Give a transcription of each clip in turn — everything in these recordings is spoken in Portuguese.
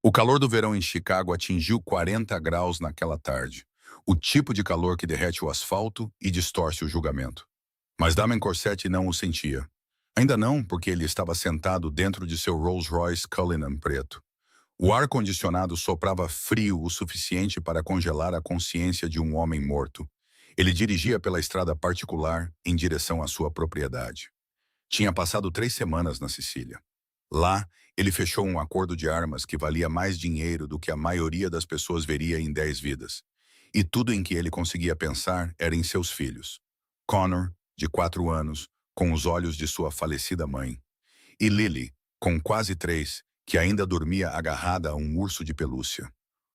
O calor do verão em Chicago atingiu 40 graus naquela tarde, o tipo de calor que derrete o asfalto e distorce o julgamento. Mas Damon Corsetti não o sentia. Ainda não, porque ele estava sentado dentro de seu Rolls-Royce Cullinan preto. O ar-condicionado soprava frio o suficiente para congelar a consciência de um homem morto. Ele dirigia pela estrada particular em direção à sua propriedade. Tinha passado 3 semanas na Sicília. Lá, ele fechou um acordo de armas que valia mais dinheiro do que a maioria das pessoas veria em 10 vidas. E tudo em que ele conseguia pensar era em seus filhos. Connor, de 4 anos, com os olhos de sua falecida mãe. E Lily, com quase 3, que ainda dormia agarrada a um urso de pelúcia.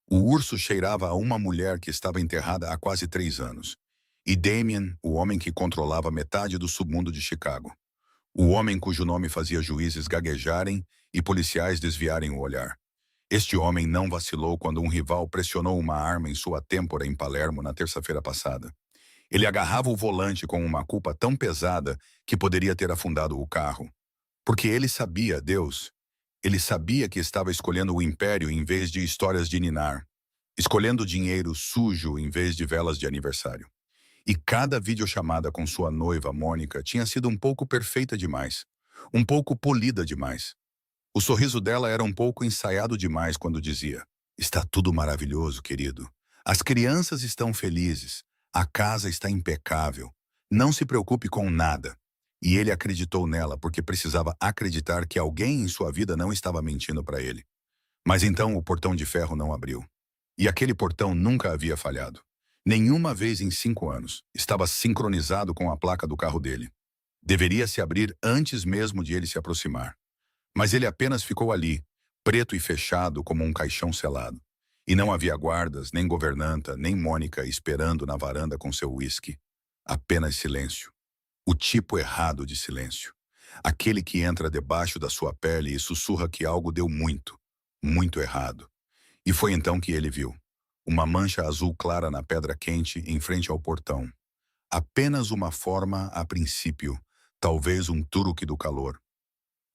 O urso cheirava a uma mulher que estava enterrada há quase 3 anos. E Damien, o homem que controlava metade do submundo de Chicago. O homem cujo nome fazia juízes gaguejarem e policiais desviarem o olhar. Este homem não vacilou quando um rival pressionou uma arma em sua têmpora em Palermo na terça-feira passada. Ele agarrava o volante com uma culpa tão pesada que poderia ter afundado o carro. Porque ele sabia, Deus, ele sabia que estava escolhendo o império em vez de histórias de ninar, escolhendo dinheiro sujo em vez de velas de aniversário. E cada videochamada com sua noiva, Mônica, tinha sido um pouco perfeita demais. Um pouco polida demais. O sorriso dela era um pouco ensaiado demais quando dizia: "Está tudo maravilhoso, querido. As crianças estão felizes. A casa está impecável. Não se preocupe com nada." E ele acreditou nela porque precisava acreditar que alguém em sua vida não estava mentindo para ele. Mas então o portão de ferro não abriu. E aquele portão nunca havia falhado. Nenhuma vez em 5 anos. Estava sincronizado com a placa do carro dele. Deveria se abrir antes mesmo de ele se aproximar. Mas ele apenas ficou ali, preto e fechado como um caixão selado. E não havia guardas, nem governanta, nem Mônica esperando na varanda com seu uísque. Apenas silêncio. O tipo errado de silêncio. Aquele que entra debaixo da sua pele e sussurra que algo deu muito, muito errado. E foi então que ele viu uma mancha azul clara na pedra quente em frente ao portão. Apenas uma forma a princípio, talvez um truque do calor.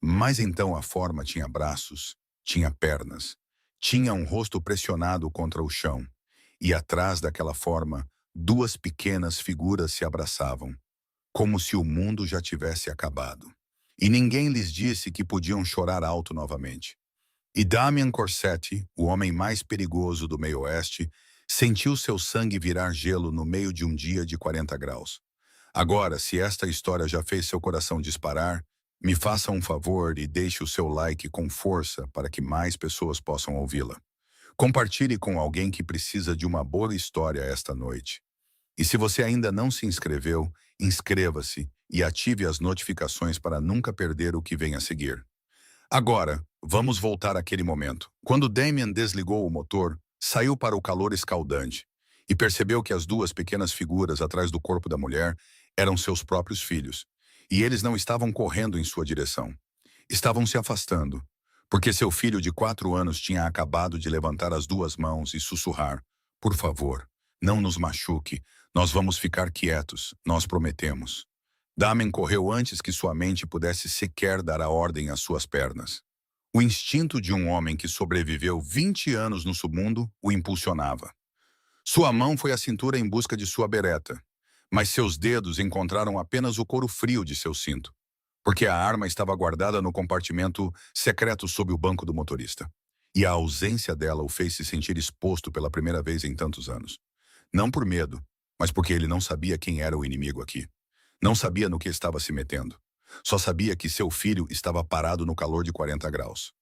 Mas então a forma tinha braços, tinha pernas, tinha um rosto pressionado contra o chão. E atrás daquela forma, duas pequenas figuras se abraçavam, como se o mundo já tivesse acabado. E ninguém lhes disse que podiam chorar alto novamente. E Damian Corsetti, o homem mais perigoso do meio-oeste, sentiu seu sangue virar gelo no meio de um dia de 40 graus. Agora, se esta história já fez seu coração disparar, me faça um favor e deixe o seu like com força para que mais pessoas possam ouvi-la. Compartilhe com alguém que precisa de uma boa história esta noite. E se você ainda não se inscreveu, inscreva-se e ative as notificações para nunca perder o que vem a seguir. Agora, vamos voltar àquele momento. Quando Damien desligou o motor, saiu para o calor escaldante e percebeu que as duas pequenas figuras atrás do corpo da mulher eram seus próprios filhos. E eles não estavam correndo em sua direção. Estavam se afastando, porque seu filho de 4 anos tinha acabado de levantar as duas mãos e sussurrar: "Por favor, não nos machuque. Nós vamos ficar quietos, nós prometemos." Damen correu antes que sua mente pudesse sequer dar a ordem às suas pernas. O instinto de um homem que sobreviveu 20 anos no submundo o impulsionava. Sua mão foi à cintura em busca de sua bereta, mas seus dedos encontraram apenas o couro frio de seu cinto, porque a arma estava guardada no compartimento secreto sob o banco do motorista. E a ausência dela o fez se sentir exposto pela primeira vez em tantos anos. Não por medo, mas porque ele não sabia quem era o inimigo aqui. Não sabia no que estava se metendo. Só sabia que seu filho estava parado no calor de 40 graus.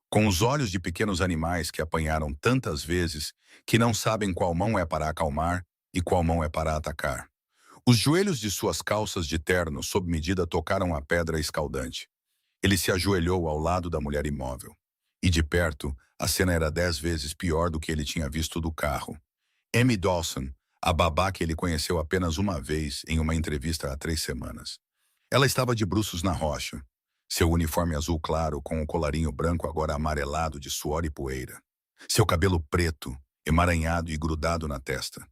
Com os olhos de pequenos animais que apanharam tantas vezes que não sabem qual mão é para acalmar e qual mão é para atacar. Os joelhos de suas calças de terno sob medida tocaram a pedra escaldante. Ele se ajoelhou ao lado da mulher imóvel. E de perto, a cena era 10 vezes pior do que ele tinha visto do carro. Amy Dawson, a babá que ele conheceu apenas uma vez em uma entrevista há 3 semanas. Ela estava de bruços na rocha, seu uniforme azul claro com o colarinho branco agora amarelado de suor e poeira. Seu cabelo preto, emaranhado e grudado na testa.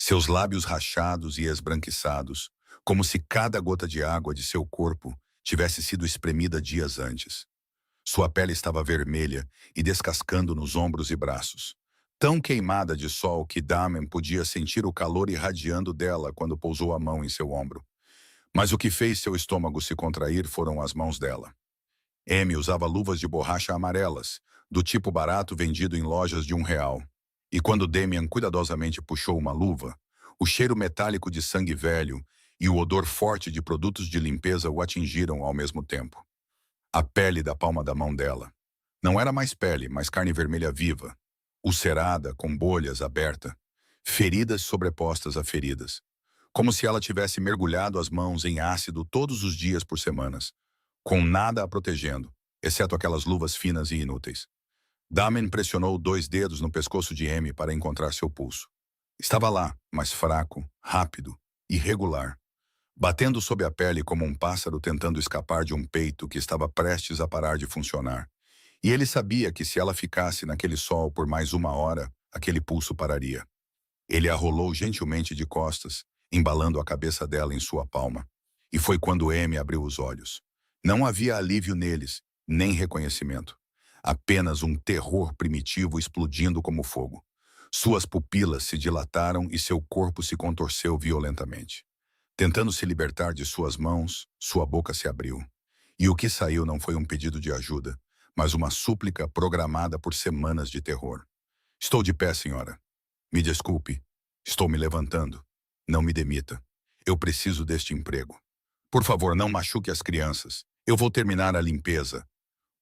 Seus lábios rachados e esbranquiçados, como se cada gota de água de seu corpo tivesse sido espremida dias antes. Sua pele estava vermelha e descascando nos ombros e braços. Tão queimada de sol que Damon podia sentir o calor irradiando dela quando pousou a mão em seu ombro. Mas o que fez seu estômago se contrair foram as mãos dela. Amy usava luvas de borracha amarelas, do tipo barato vendido em lojas de R$ 1. E quando Damian cuidadosamente puxou uma luva, o cheiro metálico de sangue velho e o odor forte de produtos de limpeza o atingiram ao mesmo tempo. A pele da palma da mão dela. Não era mais pele, mas carne vermelha viva, ulcerada, com bolhas abertas, feridas sobrepostas a feridas. Como se ela tivesse mergulhado as mãos em ácido todos os dias por semanas, com nada a protegendo, exceto aquelas luvas finas e inúteis. Damon pressionou 2 dedos no pescoço de Amy para encontrar seu pulso. Estava lá, mas fraco, rápido, irregular, batendo sob a pele como um pássaro tentando escapar de um peito que estava prestes a parar de funcionar. E ele sabia que se ela ficasse naquele sol por mais 1 hora, aquele pulso pararia. Ele a rolou gentilmente de costas, embalando a cabeça dela em sua palma. E foi quando Amy abriu os olhos. Não havia alívio neles, nem reconhecimento. Apenas um terror primitivo explodindo como fogo. Suas pupilas se dilataram e seu corpo se contorceu violentamente. Tentando se libertar de suas mãos, sua boca se abriu. E o que saiu não foi um pedido de ajuda, mas uma súplica programada por semanas de terror. Estou de pé, senhora. Me desculpe. Estou me levantando. Não me demita. Eu preciso deste emprego. Por favor, não machuque as crianças. Eu vou terminar a limpeza.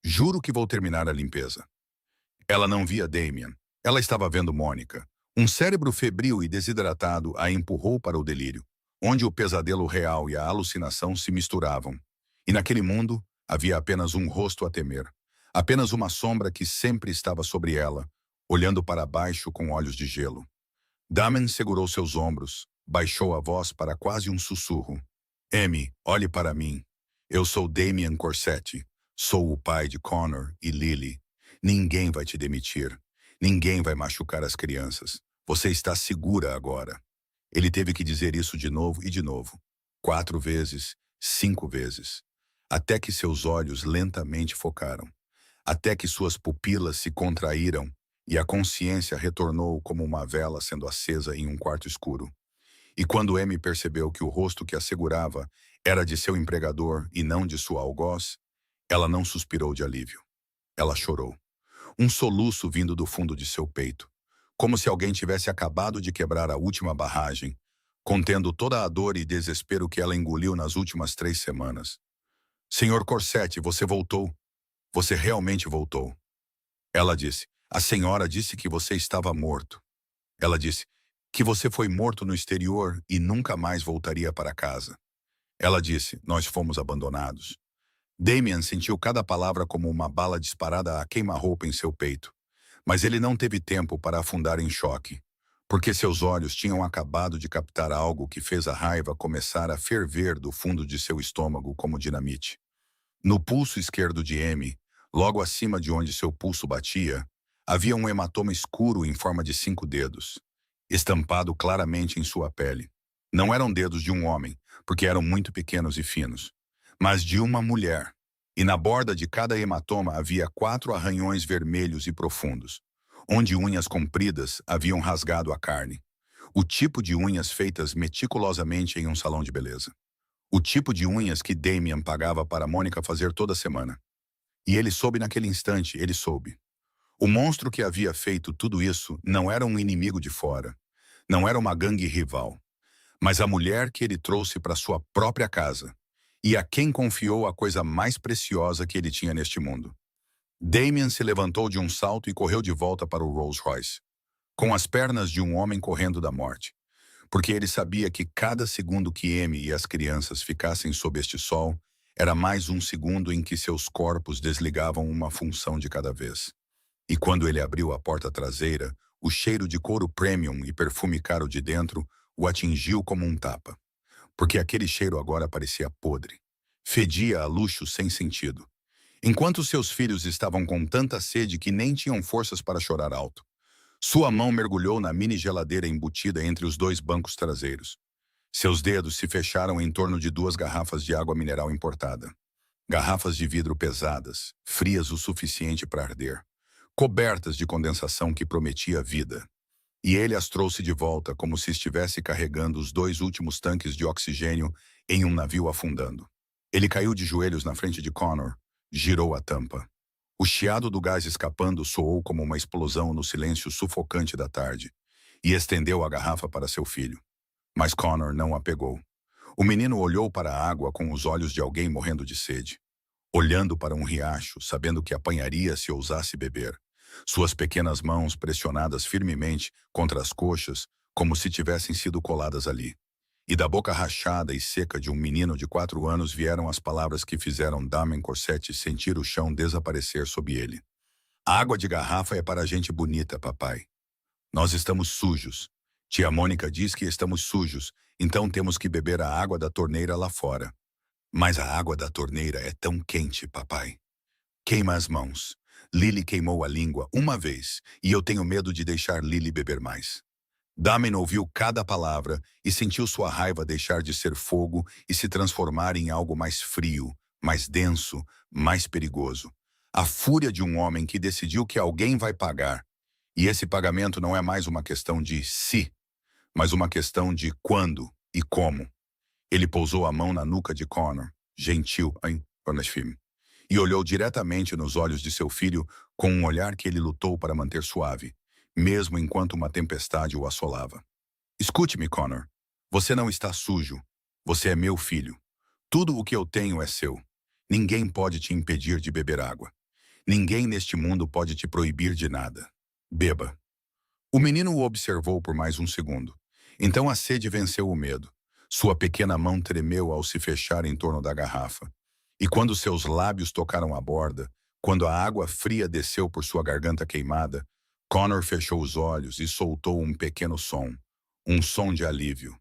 Juro que vou terminar a limpeza. Ela não via Damian. Ela estava vendo Mônica. Um cérebro febril e desidratado a empurrou para o delírio, onde o pesadelo real e a alucinação se misturavam. E naquele mundo, havia apenas um rosto a temer. Apenas uma sombra que sempre estava sobre ela, olhando para baixo com olhos de gelo. Damon segurou seus ombros, baixou a voz para quase um sussurro. Amy, olhe para mim. Eu sou Damian Corsetti. Sou o pai de Connor e Lily. Ninguém vai te demitir. Ninguém vai machucar as crianças. Você está segura agora. Ele teve que dizer isso de novo e de novo. 4 vezes, 5 vezes. Até que seus olhos lentamente focaram. Até que suas pupilas se contraíram e a consciência retornou como uma vela sendo acesa em um quarto escuro. E quando Amy percebeu que o rosto que a segurava era de seu empregador e não de sua algoz, ela não suspirou de alívio. Ela chorou. Um soluço vindo do fundo de seu peito, como se alguém tivesse acabado de quebrar a última barragem, contendo toda a dor e desespero que ela engoliu nas últimas 3 semanas. Senhor Corsetti, você voltou. Você realmente voltou. Ela disse, a senhora disse que você estava morto. Ela disse, que você foi morto no exterior e nunca mais voltaria para casa. Ela disse, nós fomos abandonados. Damian sentiu cada palavra como uma bala disparada a queima-roupa em seu peito. Mas ele não teve tempo para afundar em choque, porque seus olhos tinham acabado de captar algo que fez a raiva começar a ferver do fundo de seu estômago como dinamite. No pulso esquerdo de Amy, logo acima de onde seu pulso batia, havia um hematoma escuro em forma de 5 dedos, estampado claramente em sua pele. Não eram dedos de um homem, porque eram muito pequenos e finos, mas de uma mulher. E na borda de cada hematoma havia 4 arranhões vermelhos e profundos, onde unhas compridas haviam rasgado a carne. O tipo de unhas feitas meticulosamente em um salão de beleza. O tipo de unhas que Damian pagava para Mônica fazer toda semana. E ele soube naquele instante, ele soube. O monstro que havia feito tudo isso não era um inimigo de fora. Não era uma gangue rival. Mas a mulher que ele trouxe para sua própria casa. E a quem confiou a coisa mais preciosa que ele tinha neste mundo. Damian se levantou de um salto e correu de volta para o Rolls Royce, com as pernas de um homem correndo da morte, porque ele sabia que cada segundo que Amy e as crianças ficassem sob este sol era mais um segundo em que seus corpos desligavam uma função de cada vez. E quando ele abriu a porta traseira, o cheiro de couro premium e perfume caro de dentro o atingiu como um tapa. Porque aquele cheiro agora parecia podre. Fedia a luxo sem sentido. Enquanto seus filhos estavam com tanta sede que nem tinham forças para chorar alto. Sua mão mergulhou na mini geladeira embutida entre os 2 bancos traseiros. Seus dedos se fecharam em torno de 2 garrafas de água mineral importada. Garrafas de vidro pesadas, frias o suficiente para arder, cobertas de condensação que prometia vida. E ele as trouxe de volta como se estivesse carregando os 2 últimos tanques de oxigênio em um navio afundando. Ele caiu de joelhos na frente de Connor, girou a tampa. O chiado do gás escapando soou como uma explosão no silêncio sufocante da tarde, e estendeu a garrafa para seu filho. Mas Connor não a pegou. O menino olhou para a água com os olhos de alguém morrendo de sede, olhando para um riacho, sabendo que apanharia se ousasse beber. Suas pequenas mãos pressionadas firmemente contra as coxas, como se tivessem sido coladas ali. E da boca rachada e seca de um menino de 4 anos vieram as palavras que fizeram Damien Corsetti sentir o chão desaparecer sob ele. A água de garrafa é para gente bonita, papai. Nós estamos sujos. Tia Mônica diz que estamos sujos, então temos que beber a água da torneira lá fora. Mas a água da torneira é tão quente, papai. Queima as mãos. Lily queimou a língua uma vez, e eu tenho medo de deixar Lily beber mais. Damien ouviu cada palavra e sentiu sua raiva deixar de ser fogo e se transformar em algo mais frio, mais denso, mais perigoso. A fúria de um homem que decidiu que alguém vai pagar. E esse pagamento não é mais uma questão de se, mas uma questão de quando e como. Ele pousou a mão na nuca de Connor, gentil, e olhou diretamente nos olhos de seu filho com um olhar que ele lutou para manter suave, mesmo enquanto uma tempestade o assolava. Escute-me, Connor. Você não está sujo. Você é meu filho. Tudo o que eu tenho é seu. Ninguém pode te impedir de beber água. Ninguém neste mundo pode te proibir de nada. Beba. O menino o observou por mais um segundo. Então a sede venceu o medo. Sua pequena mão tremeu ao se fechar em torno da garrafa. E quando seus lábios tocaram a borda, quando a água fria desceu por sua garganta queimada, Connor fechou os olhos e soltou um pequeno som. Um som de alívio.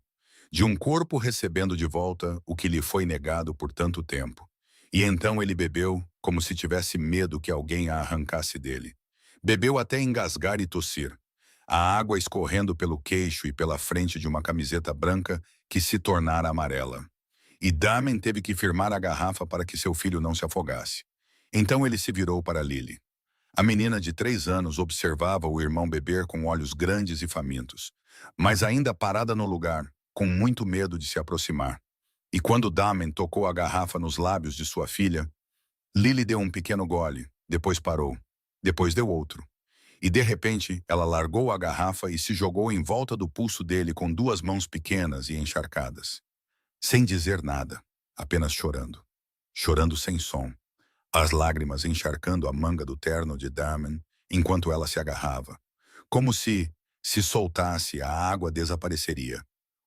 De um corpo recebendo de volta o que lhe foi negado por tanto tempo. E então ele bebeu como se tivesse medo que alguém a arrancasse dele. Bebeu até engasgar e tossir. A água escorrendo pelo queixo e pela frente de uma camiseta branca que se tornara amarela. E Damien teve que firmar a garrafa para que seu filho não se afogasse. Então ele se virou para Lily. A menina de 3 anos observava o irmão beber com olhos grandes e famintos, mas ainda parada no lugar, com muito medo de se aproximar. E quando Damien tocou a garrafa nos lábios de sua filha, Lily deu um pequeno gole, depois parou, depois deu outro. E de repente, ela largou a garrafa e se jogou em volta do pulso dele com 2 mãos pequenas e encharcadas. Sem dizer nada, apenas chorando. Chorando sem som. As lágrimas encharcando a manga do terno de Damien enquanto ela se agarrava. Como se soltasse, a água desapareceria.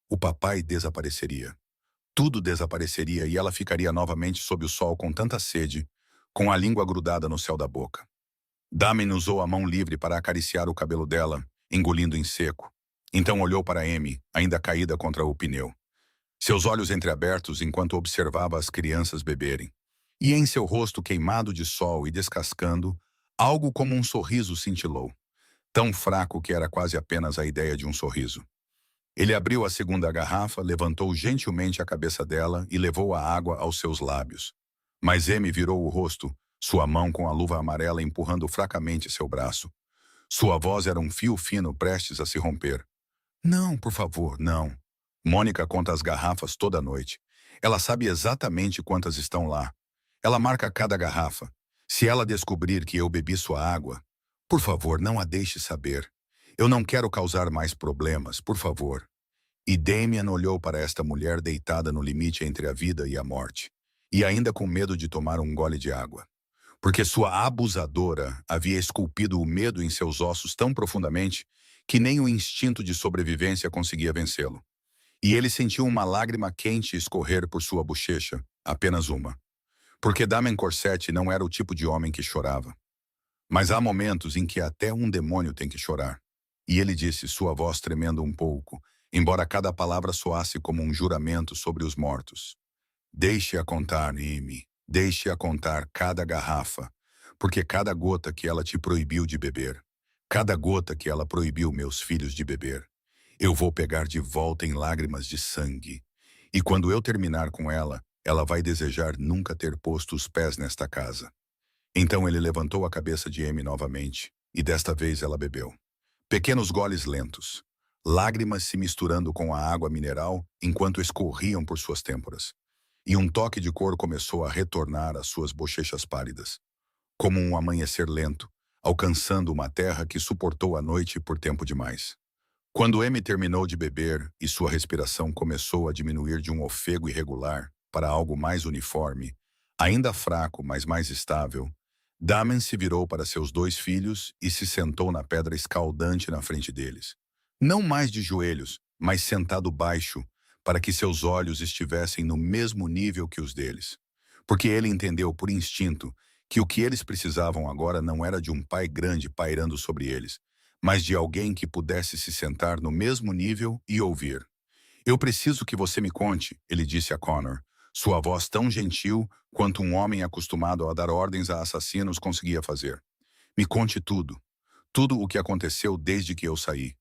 O papai desapareceria. Tudo desapareceria e ela ficaria novamente sob o sol com tanta sede, com a língua grudada no céu da boca. Damien usou a mão livre para acariciar o cabelo dela, engolindo em seco. Então olhou para Amy, ainda caída contra o pneu. Seus olhos entreabertos enquanto observava as crianças beberem. E em seu rosto queimado de sol e descascando, algo como um sorriso cintilou. Tão fraco que era quase apenas a ideia de um sorriso. Ele abriu a segunda garrafa, levantou gentilmente a cabeça dela e levou a água aos seus lábios. Mas Amy virou o rosto, sua mão com a luva amarela empurrando fracamente seu braço. Sua voz era um fio fino prestes a se romper. Não, por favor, não. Mônica conta as garrafas toda noite. Ela sabe exatamente quantas estão lá. Ela marca cada garrafa. Se ela descobrir que eu bebi sua água, por favor, não a deixe saber. Eu não quero causar mais problemas, por favor. E Damien olhou para esta mulher deitada no limite entre a vida e a morte, e ainda com medo de tomar um gole de água. Porque sua abusadora havia esculpido o medo em seus ossos tão profundamente que nem o instinto de sobrevivência conseguia vencê-lo. E ele sentiu uma lágrima quente escorrer por sua bochecha, apenas uma. Porque Damien Corsetti não era o tipo de homem que chorava. Mas há momentos em que até um demônio tem que chorar. E ele disse, sua voz tremendo um pouco, embora cada palavra soasse como um juramento sobre os mortos. Deixe-a contar, Amy. Deixe-a contar cada garrafa, porque cada gota que ela te proibiu de beber, cada gota que ela proibiu meus filhos de beber, eu vou pegar de volta em lágrimas de sangue. E quando eu terminar com ela, ela vai desejar nunca ter posto os pés nesta casa. Então ele levantou a cabeça de Amy novamente, e desta vez ela bebeu. Pequenos goles lentos, lágrimas se misturando com a água mineral enquanto escorriam por suas têmporas. E um toque de cor começou a retornar às suas bochechas pálidas, como um amanhecer lento, alcançando uma terra que suportou a noite por tempo demais. Quando Amy terminou de beber e sua respiração começou a diminuir de um ofego irregular para algo mais uniforme, ainda fraco, mas mais estável, Damen se virou para seus dois filhos e se sentou na pedra escaldante na frente deles. Não mais de joelhos, mas sentado baixo, para que seus olhos estivessem no mesmo nível que os deles. Porque ele entendeu por instinto que o que eles precisavam agora não era de um pai grande pairando sobre eles, mas de alguém que pudesse se sentar no mesmo nível e ouvir. Eu preciso que você me conte, ele disse a Connor, sua voz tão gentil quanto um homem acostumado a dar ordens a assassinos conseguia fazer. Me conte tudo. Tudo o que aconteceu desde que eu saí.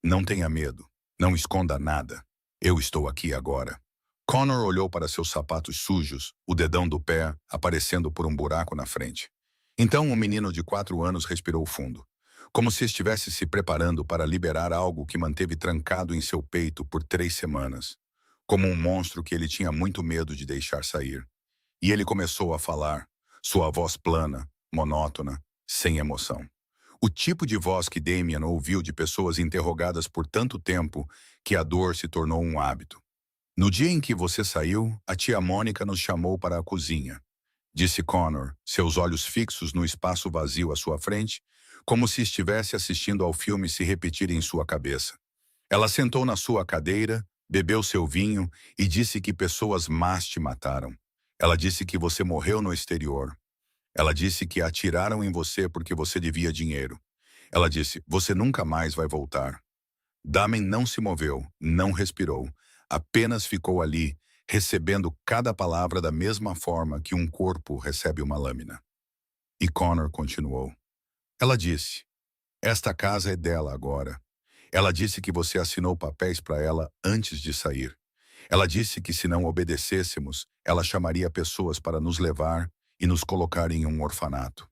Não tenha medo. Não esconda nada. Eu estou aqui agora. Connor olhou para seus sapatos sujos, o dedão do pé aparecendo por um buraco na frente. Então o menino de 4 anos respirou fundo, como se estivesse se preparando para liberar algo que manteve trancado em seu peito por 3 semanas, como um monstro que ele tinha muito medo de deixar sair. E ele começou a falar, sua voz plana, monótona, sem emoção. O tipo de voz que Damien ouviu de pessoas interrogadas por tanto tempo que a dor se tornou um hábito. No dia em que você saiu, a tia Mônica nos chamou para a cozinha, disse Connor, seus olhos fixos no espaço vazio à sua frente, como se estivesse assistindo ao filme se repetir em sua cabeça. Ela sentou na sua cadeira, bebeu seu vinho e disse que pessoas más te mataram. Ela disse que você morreu no exterior. Ela disse que atiraram em você porque você devia dinheiro. Ela disse, você nunca mais vai voltar. Damen não se moveu, não respirou, apenas ficou ali, recebendo cada palavra da mesma forma que um corpo recebe uma lâmina. E Connor continuou. Ela disse, esta casa é dela agora. Ela disse que você assinou papéis para ela antes de sair. Ela disse que se não obedecêssemos, ela chamaria pessoas para nos levar e nos colocar em um orfanato.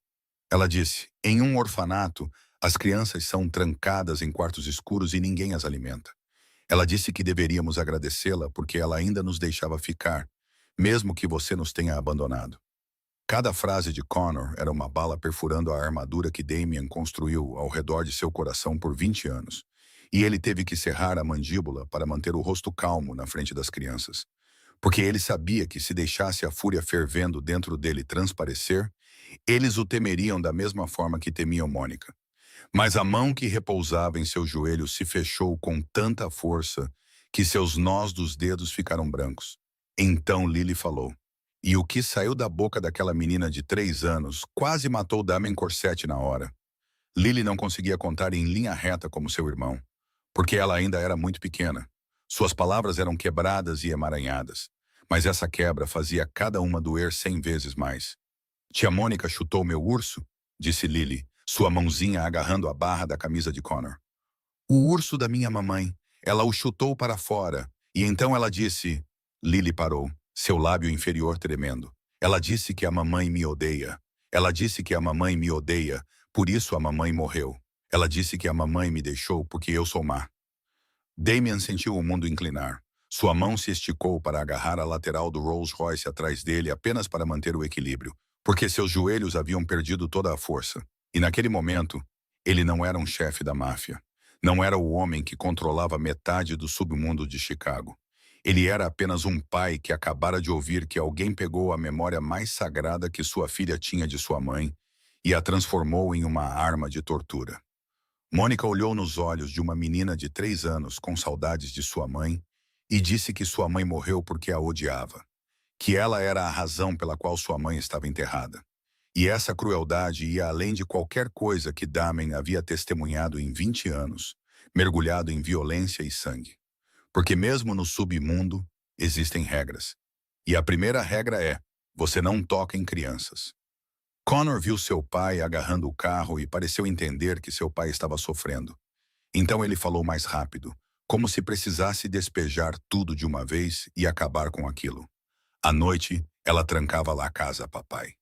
Ela disse, em um orfanato, as crianças são trancadas em quartos escuros e ninguém as alimenta. Ela disse que deveríamos agradecê-la porque ela ainda nos deixava ficar, mesmo que você nos tenha abandonado. Cada frase de Connor era uma bala perfurando a armadura que Damien construiu ao redor de seu coração por 20 anos. E ele teve que cerrar a mandíbula para manter o rosto calmo na frente das crianças. Porque ele sabia que se deixasse a fúria fervendo dentro dele transparecer, eles o temeriam da mesma forma que temiam Mônica. Mas a mão que repousava em seu joelho se fechou com tanta força que seus nós dos dedos ficaram brancos. Então Lily falou. E o que saiu da boca daquela menina de 3 anos quase matou Damen Corsetti na hora. Lily não conseguia contar em linha reta como seu irmão, porque ela ainda era muito pequena. Suas palavras eram quebradas e emaranhadas, mas essa quebra fazia cada uma doer 100 vezes mais. Tia Mônica chutou meu urso, disse Lily, sua mãozinha agarrando a barra da camisa de Connor. O urso da minha mamãe. Ela o chutou para fora, e então ela disse... Lily parou, seu lábio inferior tremendo. Ela disse que a mamãe me odeia. Ela disse que a mamãe me odeia, por isso a mamãe morreu. Ela disse que a mamãe me deixou porque eu sou má. Damien sentiu o mundo inclinar. Sua mão se esticou para agarrar a lateral do Rolls Royce atrás dele apenas para manter o equilíbrio, porque seus joelhos haviam perdido toda a força. E naquele momento, ele não era um chefe da máfia. Não era o homem que controlava metade do submundo de Chicago. Ele era apenas um pai que acabara de ouvir que alguém pegou a memória mais sagrada que sua filha tinha de sua mãe e a transformou em uma arma de tortura. Mônica olhou nos olhos de uma menina de 3 anos com saudades de sua mãe e disse que sua mãe morreu porque a odiava, que ela era a razão pela qual sua mãe estava enterrada. E essa crueldade ia além de qualquer coisa que Damen havia testemunhado em 20 anos, mergulhado em violência e sangue. Porque mesmo no submundo, existem regras. E a primeira regra é, você não toca em crianças. Connor viu seu pai agarrando o carro e pareceu entender que seu pai estava sofrendo. Então ele falou mais rápido, como se precisasse despejar tudo de uma vez e acabar com aquilo. À noite, ela trancava lá a casa, papai.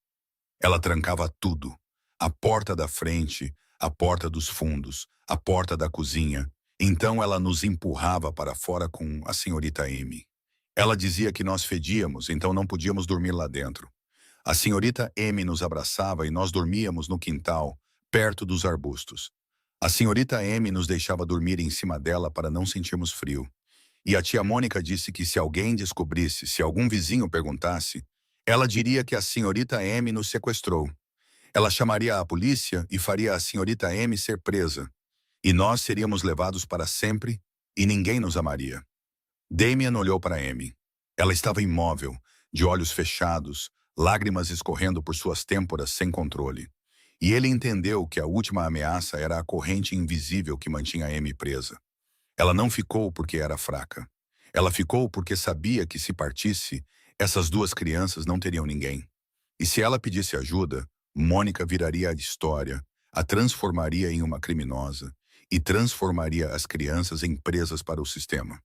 Ela trancava tudo. A porta da frente, a porta dos fundos, a porta da cozinha. Então ela nos empurrava para fora com a senhorita Amy. Ela dizia que nós fedíamos, então não podíamos dormir lá dentro. A senhorita Amy nos abraçava e nós dormíamos no quintal, perto dos arbustos. A senhorita Amy nos deixava dormir em cima dela para não sentirmos frio. E a tia Mônica disse que se alguém descobrisse, se algum vizinho perguntasse, ela diria que a senhorita M nos sequestrou. Ela chamaria a polícia e faria a senhorita M ser presa. E nós seríamos levados para sempre e ninguém nos amaria. Damien olhou para Amy. Ela estava imóvel, de olhos fechados, lágrimas escorrendo por suas têmporas sem controle. E ele entendeu que a última ameaça era a corrente invisível que mantinha Amy presa. Ela não ficou porque era fraca. Ela ficou porque sabia que se partisse, essas duas crianças não teriam ninguém. E se ela pedisse ajuda, Mônica viraria a história, a transformaria em uma criminosa e transformaria as crianças em presas para o sistema.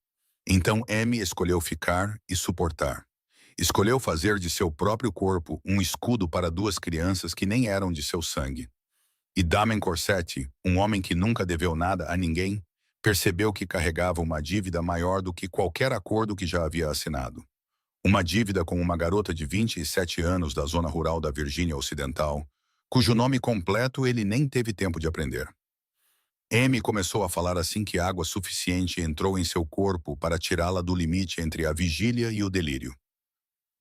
Então Amy escolheu ficar e suportar. Escolheu fazer de seu próprio corpo um escudo para duas crianças que nem eram de seu sangue. E Damien Corsetti, um homem que nunca deveu nada a ninguém, percebeu que carregava uma dívida maior do que qualquer acordo que já havia assinado. Uma dívida com uma garota de 27 anos da zona rural da Virgínia Ocidental, cujo nome completo ele nem teve tempo de aprender. Amy começou a falar assim que água suficiente entrou em seu corpo para tirá-la do limite entre a vigília e o delírio.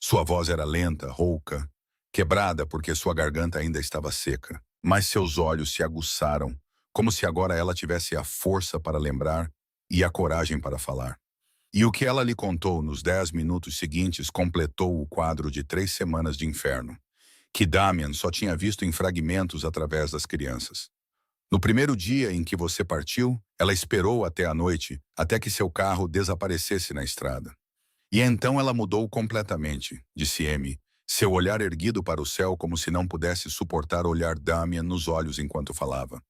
Sua voz era lenta, rouca, quebrada porque sua garganta ainda estava seca, mas seus olhos se aguçaram, como se agora ela tivesse a força para lembrar e a coragem para falar. E o que ela lhe contou nos 10 minutos seguintes completou o quadro de 3 semanas de inferno, que Damien só tinha visto em fragmentos através das crianças. No primeiro dia em que você partiu, ela esperou até a noite, até que seu carro desaparecesse na estrada. E então ela mudou completamente, disse Amy, seu olhar erguido para o céu como se não pudesse suportar olhar Damien nos olhos enquanto falava.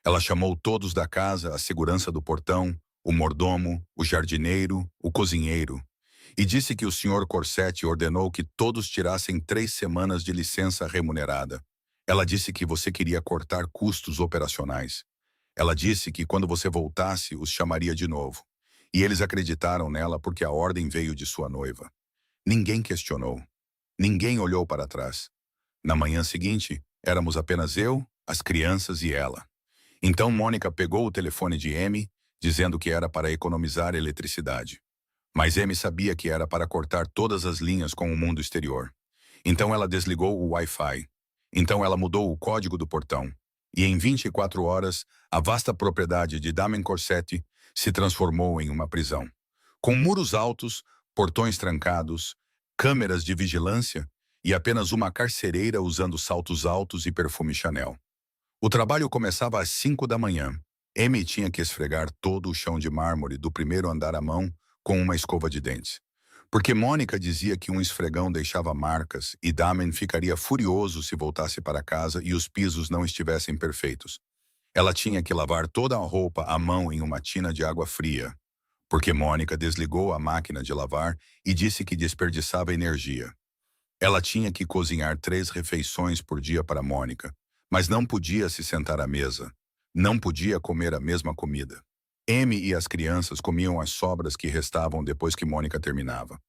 Ela chamou todos da casa, a segurança do portão, o mordomo, o jardineiro, o cozinheiro, e disse que o Sr. Corsetti ordenou que todos tirassem 3 semanas de licença remunerada. Ela disse que você queria cortar custos operacionais. Ela disse que quando você voltasse, os chamaria de novo. E eles acreditaram nela porque a ordem veio de sua noiva. Ninguém questionou. Ninguém olhou para trás. Na manhã seguinte, éramos apenas eu, as crianças e ela. Então Mônica pegou o telefone de Amy, dizendo que era para economizar eletricidade. Mas Amy sabia que era para cortar todas as linhas com o mundo exterior. Então ela desligou o Wi-Fi. Então ela mudou o código do portão. E em 24 horas, a vasta propriedade de Damien Corsetti se transformou em uma prisão. Com muros altos, portões trancados, câmeras de vigilância e apenas uma carcereira usando saltos altos e perfume Chanel. O trabalho começava às 5 da manhã. Amy tinha que esfregar todo o chão de mármore do primeiro andar à mão com uma escova de dentes. Porque Mônica dizia que um esfregão deixava marcas e Damien ficaria furioso se voltasse para casa e os pisos não estivessem perfeitos. Ela tinha que lavar toda a roupa à mão em uma tina de água fria, porque Mônica desligou a máquina de lavar e disse que desperdiçava energia. Ela tinha que cozinhar 3 refeições por dia para Mônica, mas não podia se sentar à mesa. Não podia comer a mesma comida. Amy e as crianças comiam as sobras que restavam depois que Mônica terminava.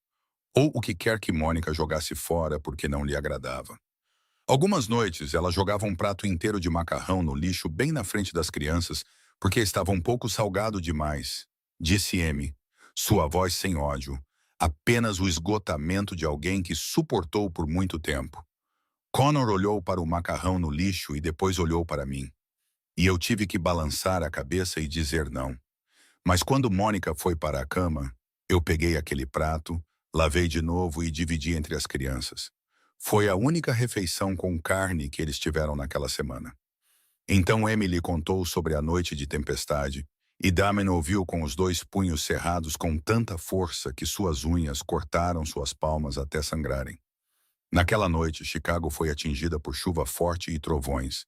Ou o que quer que Mônica jogasse fora porque não lhe agradava. Algumas noites ela jogava um prato inteiro de macarrão no lixo bem na frente das crianças porque estava um pouco salgado demais, disse Amy, sua voz sem ódio, apenas o esgotamento de alguém que suportou por muito tempo. Connor olhou para o macarrão no lixo e depois olhou para mim. E eu tive que balançar a cabeça e dizer não. Mas quando Mônica foi para a cama, eu peguei aquele prato, lavei de novo e dividi entre as crianças. Foi a única refeição com carne que eles tiveram naquela semana. Então Emily contou sobre a noite de tempestade, e Damien ouviu com os 2 punhos cerrados com tanta força que suas unhas cortaram suas palmas até sangrarem. Naquela noite, Chicago foi atingida por chuva forte e trovões.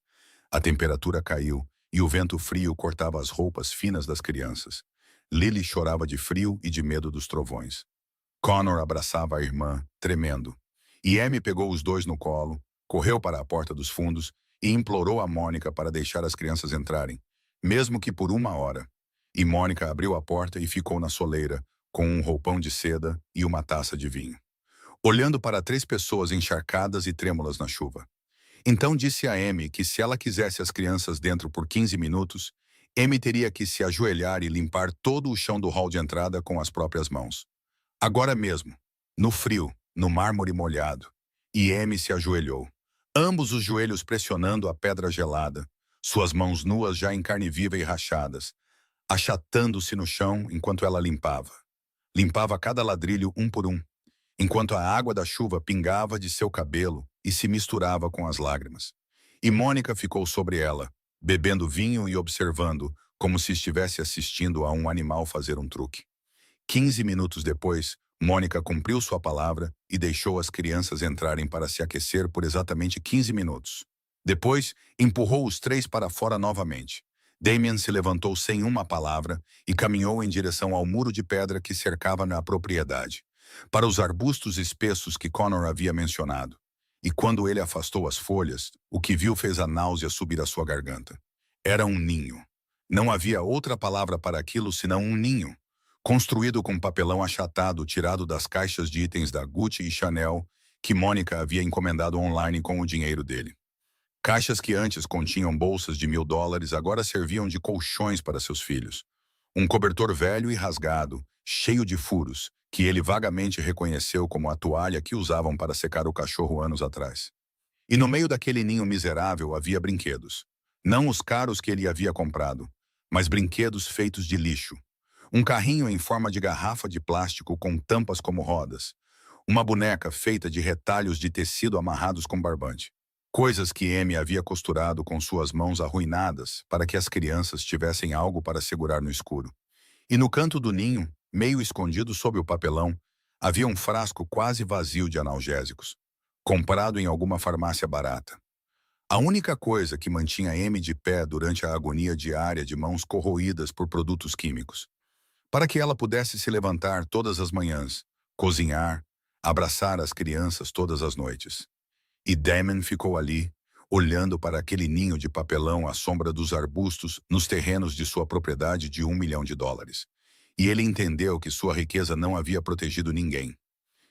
A temperatura caiu, e o vento frio cortava as roupas finas das crianças. Lily chorava de frio e de medo dos trovões. Connor abraçava a irmã, tremendo. E Amy pegou os dois no colo, correu para a porta dos fundos e implorou a Mônica para deixar as crianças entrarem, mesmo que por 1 hora. E Mônica abriu a porta e ficou na soleira, com um roupão de seda e uma taça de vinho, olhando para 3 pessoas encharcadas e trêmulas na chuva. Então disse a Amy que se ela quisesse as crianças dentro por 15 minutos, Amy teria que se ajoelhar e limpar todo o chão do hall de entrada com as próprias mãos. Agora mesmo, no frio, no mármore molhado. E Amy se ajoelhou, ambos os joelhos pressionando a pedra gelada, suas mãos nuas já em carne viva e rachadas, achatando-se no chão enquanto ela limpava. Limpava cada ladrilho um por um, enquanto a água da chuva pingava de seu cabelo e se misturava com as lágrimas. E Mônica ficou sobre ela, bebendo vinho e observando, como se estivesse assistindo a um animal fazer um truque. 15 minutos depois, Mônica cumpriu sua palavra e deixou as crianças entrarem para se aquecer por exatamente 15 minutos. Depois, empurrou os 3 para fora novamente. Damien se levantou sem uma palavra e caminhou em direção ao muro de pedra que cercava na propriedade, para os arbustos espessos que Connor havia mencionado. E quando ele afastou as folhas, o que viu fez a náusea subir à sua garganta. Era um ninho. Não havia outra palavra para aquilo senão um ninho, construído com papelão achatado tirado das caixas de itens da Gucci e Chanel que Mônica havia encomendado online com o dinheiro dele. Caixas que antes continham bolsas de $1000 agora serviam de colchões para seus filhos. Um cobertor velho e rasgado, cheio de furos, que ele vagamente reconheceu como a toalha que usavam para secar o cachorro anos atrás. E no meio daquele ninho miserável havia brinquedos. Não os caros que ele havia comprado, mas brinquedos feitos de lixo. Um carrinho em forma de garrafa de plástico com tampas como rodas. Uma boneca feita de retalhos de tecido amarrados com barbante. Coisas que Amy havia costurado com suas mãos arruinadas para que as crianças tivessem algo para segurar no escuro. E no canto do ninho, meio escondido sob o papelão, havia um frasco quase vazio de analgésicos, comprado em alguma farmácia barata. A única coisa que mantinha Amy de pé durante a agonia diária de mãos corroídas por produtos químicos, para que ela pudesse se levantar todas as manhãs, cozinhar, abraçar as crianças todas as noites. E Damon ficou ali, olhando para aquele ninho de papelão à sombra dos arbustos nos terrenos de sua propriedade de $1 milhão. E ele entendeu que sua riqueza não havia protegido ninguém.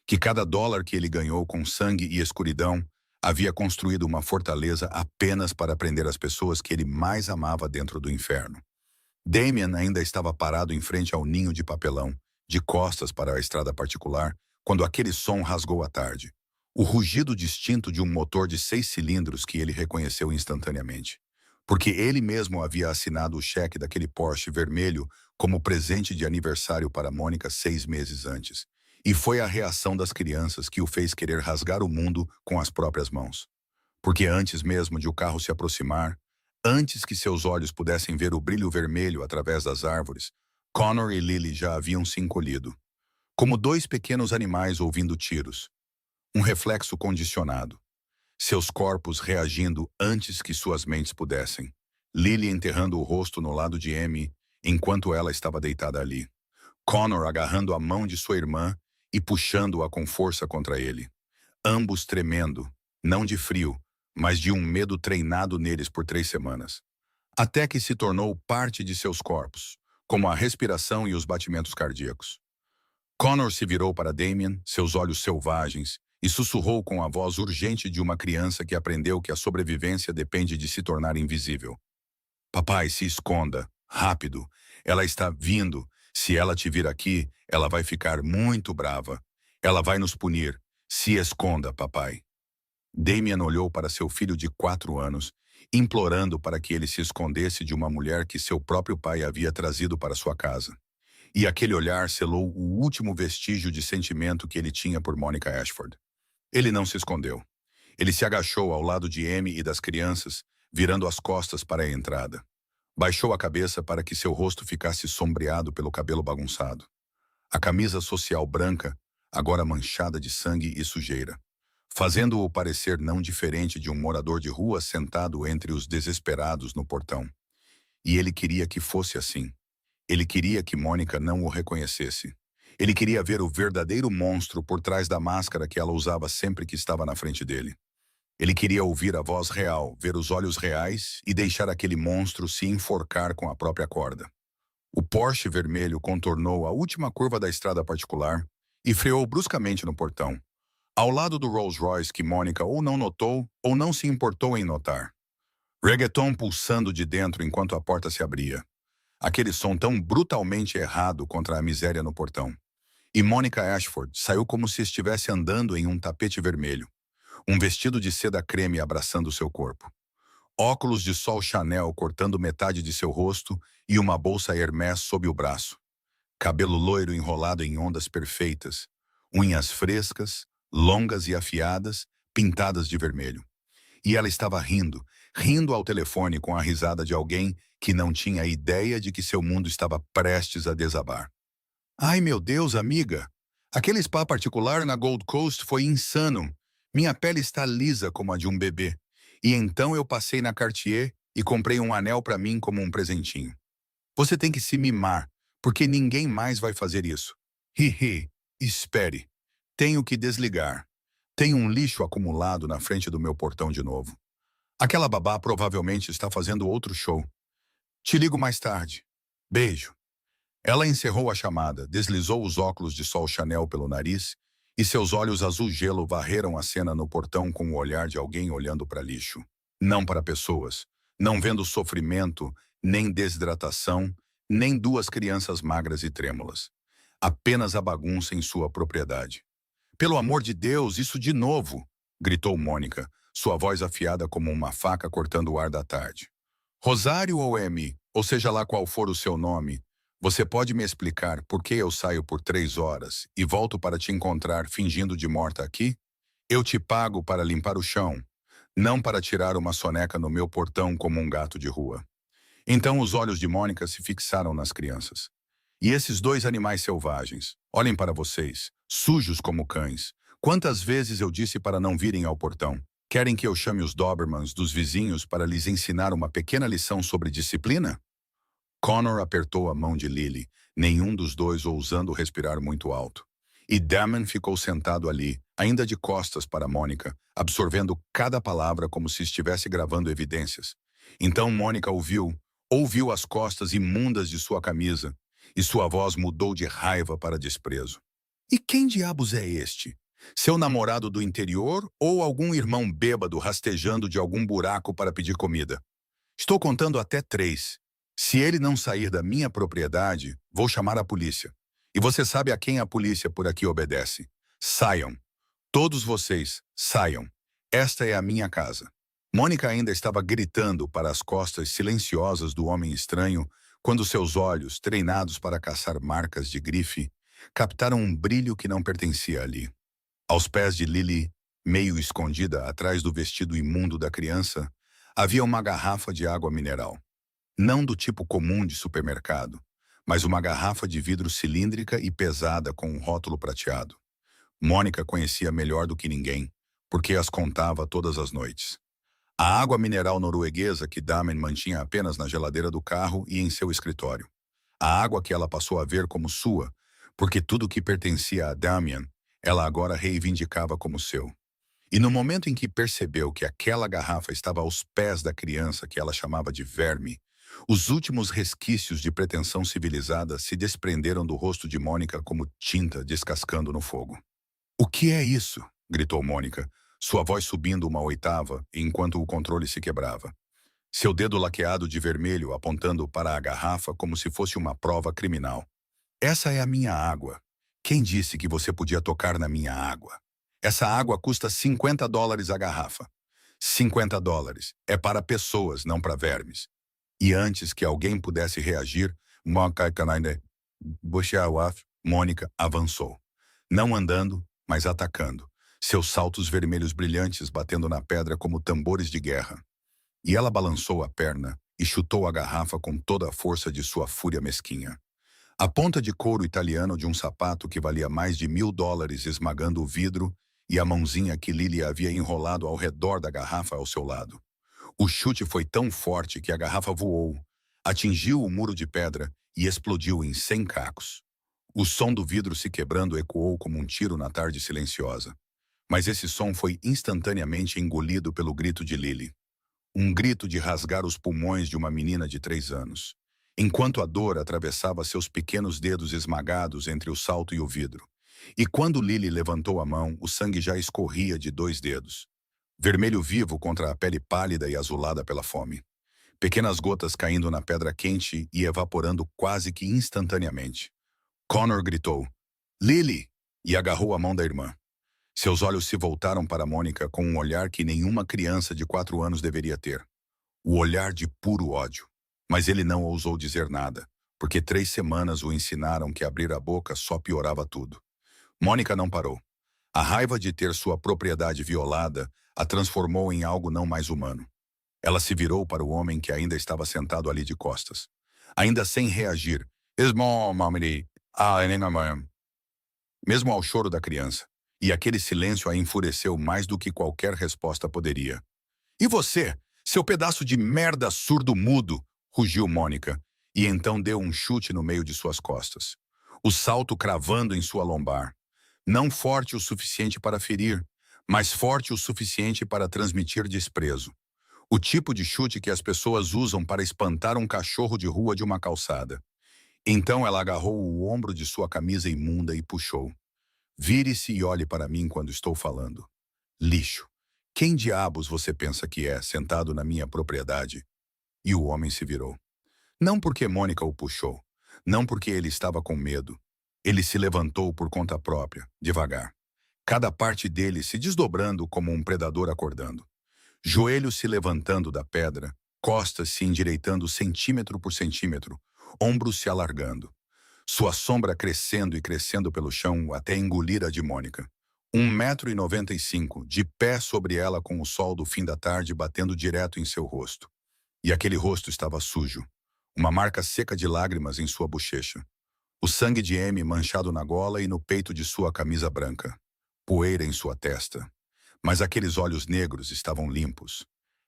Que cada dólar que ele ganhou com sangue e escuridão havia construído uma fortaleza apenas para prender as pessoas que ele mais amava dentro do inferno. Damien ainda estava parado em frente ao ninho de papelão, de costas para a estrada particular, quando aquele som rasgou a tarde. O rugido distinto de um motor de 6 cilindros que ele reconheceu instantaneamente. Porque ele mesmo havia assinado o cheque daquele Porsche vermelho como presente de aniversário para Mônica 6 meses antes. E foi a reação das crianças que o fez querer rasgar o mundo com as próprias mãos. Porque antes mesmo de o carro se aproximar, antes que seus olhos pudessem ver o brilho vermelho através das árvores, Connor e Lily já haviam se encolhido. Como 2 pequenos animais ouvindo tiros. Um reflexo condicionado. Seus corpos reagindo antes que suas mentes pudessem. Lily enterrando o rosto no lado de Amy, enquanto ela estava deitada ali. Connor agarrando a mão de sua irmã e puxando-a com força contra ele. Ambos tremendo, não de frio, mas de um medo treinado neles por 3 semanas. Até que se tornou parte de seus corpos, como a respiração e os batimentos cardíacos. Connor se virou para Damien, seus olhos selvagens, e sussurrou com a voz urgente de uma criança que aprendeu que a sobrevivência depende de se tornar invisível. Papai, se esconda. Rápido. Ela está vindo. Se ela te vir aqui, ela vai ficar muito brava. Ela vai nos punir. Se esconda, papai. Damien olhou para seu filho de 4 anos, implorando para que ele se escondesse de uma mulher que seu próprio pai havia trazido para sua casa. E aquele olhar selou o último vestígio de sentimento que ele tinha por Monica Ashford. Ele não se escondeu. Ele se agachou ao lado de Amy e das crianças, virando as costas para a entrada. Baixou a cabeça para que seu rosto ficasse sombreado pelo cabelo bagunçado. A camisa social branca, agora manchada de sangue e sujeira, fazendo-o parecer não diferente de um morador de rua sentado entre os desesperados no portão. E ele queria que fosse assim. Ele queria que Mônica não o reconhecesse. Ele queria ver o verdadeiro monstro por trás da máscara que ela usava sempre que estava na frente dele. Ele queria ouvir a voz real, ver os olhos reais e deixar aquele monstro se enforcar com a própria corda. O Porsche vermelho contornou a última curva da estrada particular e freou bruscamente no portão, ao lado do Rolls-Royce que Mônica ou não notou ou não se importou em notar. Reggaeton pulsando de dentro enquanto a porta se abria. Aquele som tão brutalmente errado contra a miséria no portão. E Monica Ashford saiu como se estivesse andando em um tapete vermelho, um vestido de seda creme abraçando seu corpo. Óculos de sol Chanel cortando metade de seu rosto e uma bolsa Hermès sob o braço. Cabelo loiro enrolado em ondas perfeitas, unhas frescas, longas e afiadas, pintadas de vermelho. E ela estava rindo, rindo ao telefone com a risada de alguém que não tinha ideia de que seu mundo estava prestes a desabar. Ai, meu Deus, amiga! Aquele spa particular na Gold Coast foi insano. Minha pele está lisa como a de um bebê. E então eu passei na Cartier e comprei um anel para mim como um presentinho. Você tem que se mimar, porque ninguém mais vai fazer isso. Hihi, espere. Tenho que desligar. Tem um lixo acumulado na frente do meu portão de novo. Aquela babá provavelmente está fazendo outro show. Te ligo mais tarde. Beijo. Ela encerrou a chamada, deslizou os óculos de sol Chanel pelo nariz e seus olhos azul gelo varreram a cena no portão com o olhar de alguém olhando para lixo. Não para pessoas, não vendo sofrimento, nem desidratação, nem duas crianças magras e trêmulas. Apenas a bagunça em sua propriedade. Pelo amor de Deus, isso de novo! Gritou Mônica, sua voz afiada como uma faca cortando o ar da tarde. Rosário ou Amy, ou seja lá qual for o seu nome, você pode me explicar por que eu saio por 3 horas e volto para te encontrar fingindo de morta aqui? Eu te pago para limpar o chão, não para tirar uma soneca no meu portão como um gato de rua. Então os olhos de Mônica se fixaram nas crianças. E esses dois animais selvagens, olhem para vocês, sujos como cães. Quantas vezes eu disse para não virem ao portão? Querem que eu chame os Dobermans dos vizinhos para lhes ensinar uma pequena lição sobre disciplina? Connor apertou a mão de Lily, nenhum dos dois ousando respirar muito alto. E Damon ficou sentado ali, ainda de costas para Mônica, absorvendo cada palavra como se estivesse gravando evidências. Então Mônica ouviu as costas imundas de sua camisa, e sua voz mudou de raiva para desprezo. E quem diabos é este? Seu namorado do interior ou algum irmão bêbado rastejando de algum buraco para pedir comida? Estou contando até 3. Se ele não sair da minha propriedade, vou chamar a polícia. E você sabe a quem a polícia por aqui obedece. Saiam. Todos vocês, saiam. Esta é a minha casa. Mônica ainda estava gritando para as costas silenciosas do homem estranho quando seus olhos, treinados para caçar marcas de grife, captaram um brilho que não pertencia ali. Aos pés de Lily, meio escondida atrás do vestido imundo da criança, havia uma garrafa de água mineral. Não do tipo comum de supermercado, mas uma garrafa de vidro cilíndrica e pesada com um rótulo prateado. Mônica conhecia melhor do que ninguém, porque as contava todas as noites. A água mineral norueguesa que Damon mantinha apenas na geladeira do carro e em seu escritório. A água que ela passou a ver como sua, porque tudo que pertencia a Damien, ela agora reivindicava como seu. E no momento em que percebeu que aquela garrafa estava aos pés da criança que ela chamava de verme, os últimos resquícios de pretensão civilizada se desprenderam do rosto de Mônica como tinta descascando no fogo. O que é isso? Gritou Mônica, sua voz subindo uma oitava enquanto o controle se quebrava. Seu dedo laqueado de vermelho apontando para a garrafa como se fosse uma prova criminal. Essa é a minha água. Quem disse que você podia tocar na minha água? Essa água custa $50 a garrafa. $50. É para pessoas, não para vermes. E antes que alguém pudesse reagir, Mônica avançou. Não andando, mas atacando. Seus saltos vermelhos brilhantes batendo na pedra como tambores de guerra. E ela balançou a perna e chutou a garrafa com toda a força de sua fúria mesquinha. A ponta de couro italiano de um sapato que valia mais de $1000 esmagando o vidro e a mãozinha que Lily havia enrolado ao redor da garrafa ao seu lado. O chute foi tão forte que a garrafa voou, atingiu o muro de pedra e explodiu em 100 cacos. O som do vidro se quebrando ecoou como um tiro na tarde silenciosa. Mas esse som foi instantaneamente engolido pelo grito de Lily. Um grito de rasgar os pulmões de uma menina de 3 anos. Enquanto a dor atravessava seus pequenos dedos esmagados entre o salto e o vidro. E quando Lily levantou a mão, o sangue já escorria de 2 dedos. Vermelho vivo contra a pele pálida e azulada pela fome. Pequenas gotas caindo na pedra quente e evaporando quase que instantaneamente. Connor gritou, "Lily!" e agarrou a mão da irmã. Seus olhos se voltaram para Mônica com um olhar que nenhuma criança de 4 anos deveria ter. O olhar de puro ódio. Mas ele não ousou dizer nada, porque 3 semanas o ensinaram que abrir a boca só piorava tudo. Mônica não parou. A raiva de ter sua propriedade violada a transformou em algo não mais humano. Ela se virou para o homem que ainda estava sentado ali de costas. Ainda sem reagir. Mesmo ao choro da criança. E aquele silêncio a enfureceu mais do que qualquer resposta poderia. "E você, seu pedaço de merda surdo-mudo!" rugiu Mônica, e então deu um chute no meio de suas costas. O salto cravando em sua lombar. Não forte o suficiente para ferir, mas forte o suficiente para transmitir desprezo. O tipo de chute que as pessoas usam para espantar um cachorro de rua de uma calçada. Então ela agarrou o ombro de sua camisa imunda e puxou. "Vire-se e olhe para mim quando estou falando. Lixo. Quem diabos você pensa que é, sentado na minha propriedade?" E o homem se virou. Não porque Mônica o puxou. Não porque ele estava com medo. Ele se levantou por conta própria, devagar. Cada parte dele se desdobrando como um predador acordando. Joelhos se levantando da pedra, costas se endireitando centímetro por centímetro, ombros se alargando. Sua sombra crescendo e crescendo pelo chão até engolir a de Mônica. 1,95 m, de pé sobre ela com o sol do fim da tarde batendo direto em seu rosto. E aquele rosto estava sujo. Uma marca seca de lágrimas em sua bochecha. O sangue de M manchado na gola e no peito de sua camisa branca. Poeira em sua testa. Mas aqueles olhos negros estavam limpos.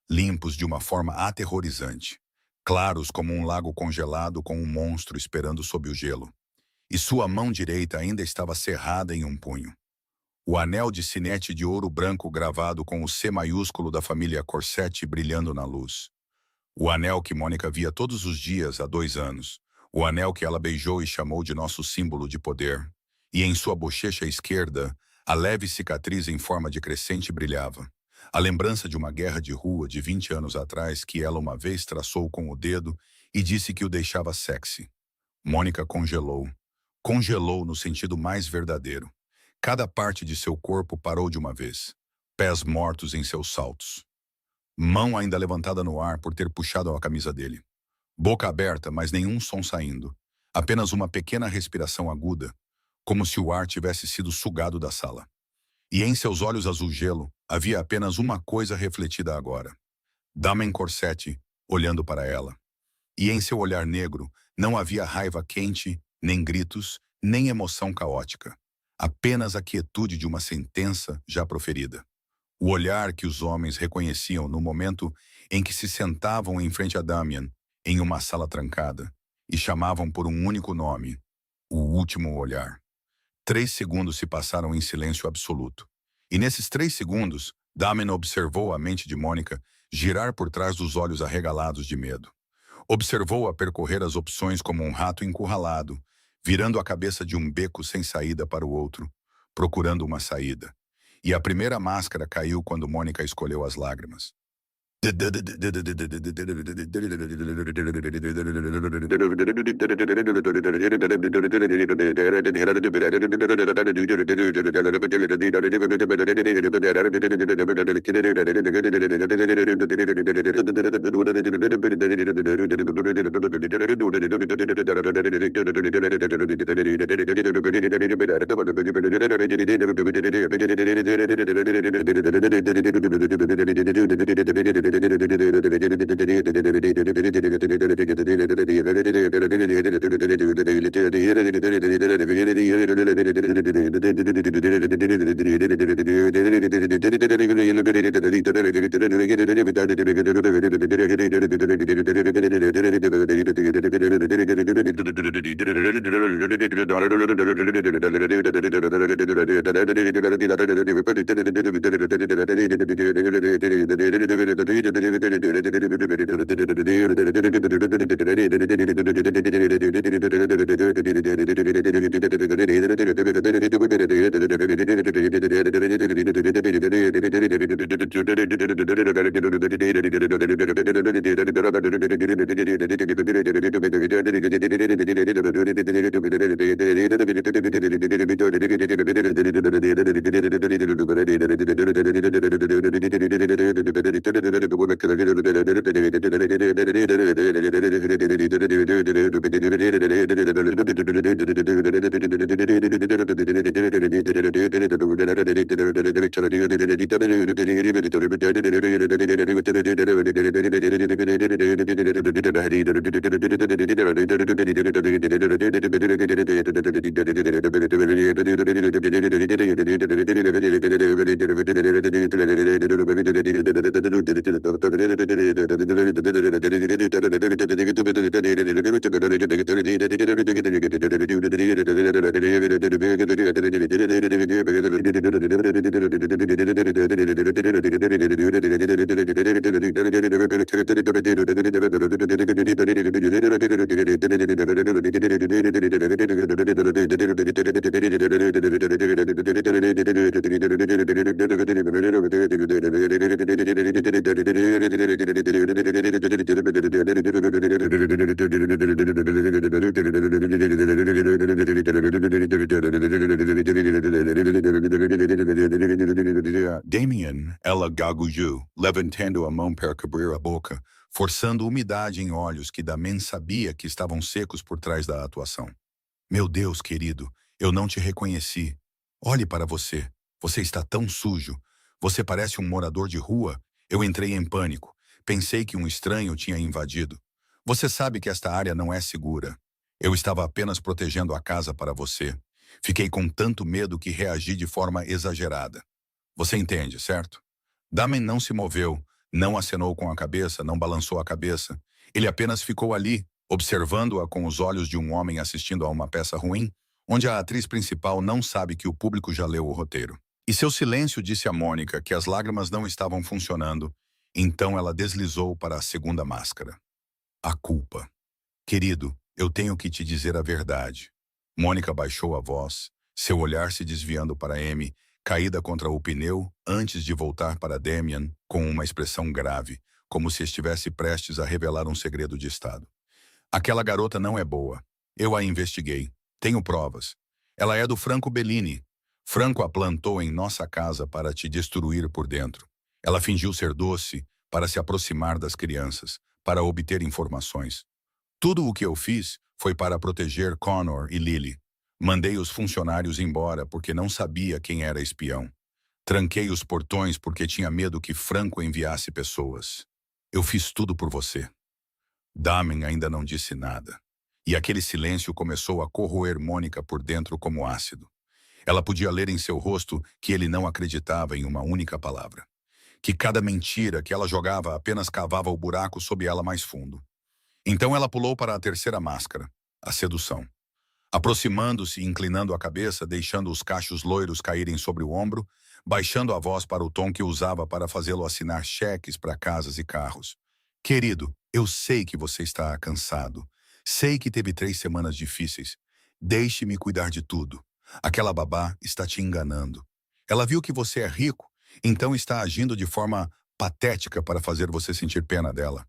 Limpos de uma forma aterrorizante. Claros como um lago congelado com um monstro esperando sob o gelo. E sua mão direita ainda estava cerrada em um punho. O anel de sinete de ouro branco gravado com o C maiúsculo da família Corsetti brilhando na luz. O anel que Mônica via todos os dias há 2 anos. O anel que ela beijou e chamou de nosso símbolo de poder. E em sua bochecha esquerda, a leve cicatriz em forma de crescente brilhava. A lembrança de uma guerra de rua de 20 anos atrás que ela uma vez traçou com o dedo e disse que o deixava sexy. Mônica congelou. Congelou no sentido mais verdadeiro. Cada parte de seu corpo parou de uma vez. Pés mortos em seus saltos. Mão ainda levantada no ar por ter puxado a camisa dele. Boca aberta, mas nenhum som saindo. Apenas uma pequena respiração aguda, como se o ar tivesse sido sugado da sala. E em seus olhos azul gelo, havia apenas uma coisa refletida agora. Damen Corsetti, olhando para ela. E em seu olhar negro, não havia raiva quente, nem gritos, nem emoção caótica. Apenas a quietude de uma sentença já proferida. O olhar que os homens reconheciam no momento em que se sentavam em frente a Damian, em uma sala trancada, e chamavam por um único nome, o último olhar. 3 segundos se passaram em silêncio absoluto. E nesses 3 segundos, Damian observou a mente de Mônica girar por trás dos olhos arregalados de medo. Observou-a percorrer as opções como um rato encurralado, virando a cabeça de um beco sem saída para o outro, procurando uma saída. E a primeira máscara caiu quando Mônica escolheu as lágrimas. Damien, ela gaguejou, levantando a mão para cobrir a boca, forçando umidade em olhos que Damen sabia que estavam secos por trás da atuação. Meu Deus, querido, eu não te reconheci. Olhe para você. Você está tão sujo. Você parece um morador de rua. Eu entrei em pânico. Pensei que um estranho tinha invadido. Você sabe que esta área não é segura. Eu estava apenas protegendo a casa para você. Fiquei com tanto medo que reagi de forma exagerada. Você entende, certo? Damen não se moveu, não acenou com a cabeça, não balançou a cabeça. Ele apenas ficou ali, observando-a com os olhos de um homem assistindo a uma peça ruim, onde a atriz principal não sabe que o público já leu o roteiro. E seu silêncio disse a Mônica que as lágrimas não estavam funcionando, então ela deslizou para a segunda máscara. A culpa. Querido, eu tenho que te dizer a verdade. Mônica baixou a voz, seu olhar se desviando para Amy, caída contra o pneu, antes de voltar para Damien, com uma expressão grave, como se estivesse prestes a revelar um segredo de Estado. Aquela garota não é boa. Eu a investiguei. Tenho provas. Ela é do Franco Bellini. Franco a plantou em nossa casa para te destruir por dentro. Ela fingiu ser doce para se aproximar das crianças, para obter informações. Tudo o que eu fiz foi para proteger Connor e Lily. Mandei os funcionários embora porque não sabia quem era espião. Tranquei os portões porque tinha medo que Franco enviasse pessoas. Eu fiz tudo por você. Damen ainda não disse nada. E aquele silêncio começou a corroer Mônica por dentro como ácido. Ela podia ler em seu rosto que ele não acreditava em uma única palavra. Que cada mentira que ela jogava apenas cavava o buraco sob ela mais fundo. Então ela pulou para a terceira máscara, a sedução. Aproximando-se e inclinando a cabeça, deixando os cachos loiros caírem sobre o ombro, baixando a voz para o tom que usava para fazê-lo assinar cheques para casas e carros. Querido, eu sei que você está cansado. Sei que teve 3 semanas difíceis. Deixe-me cuidar de tudo. Aquela babá está te enganando. Ela viu que você é rico, então está agindo de forma patética para fazer você sentir pena dela.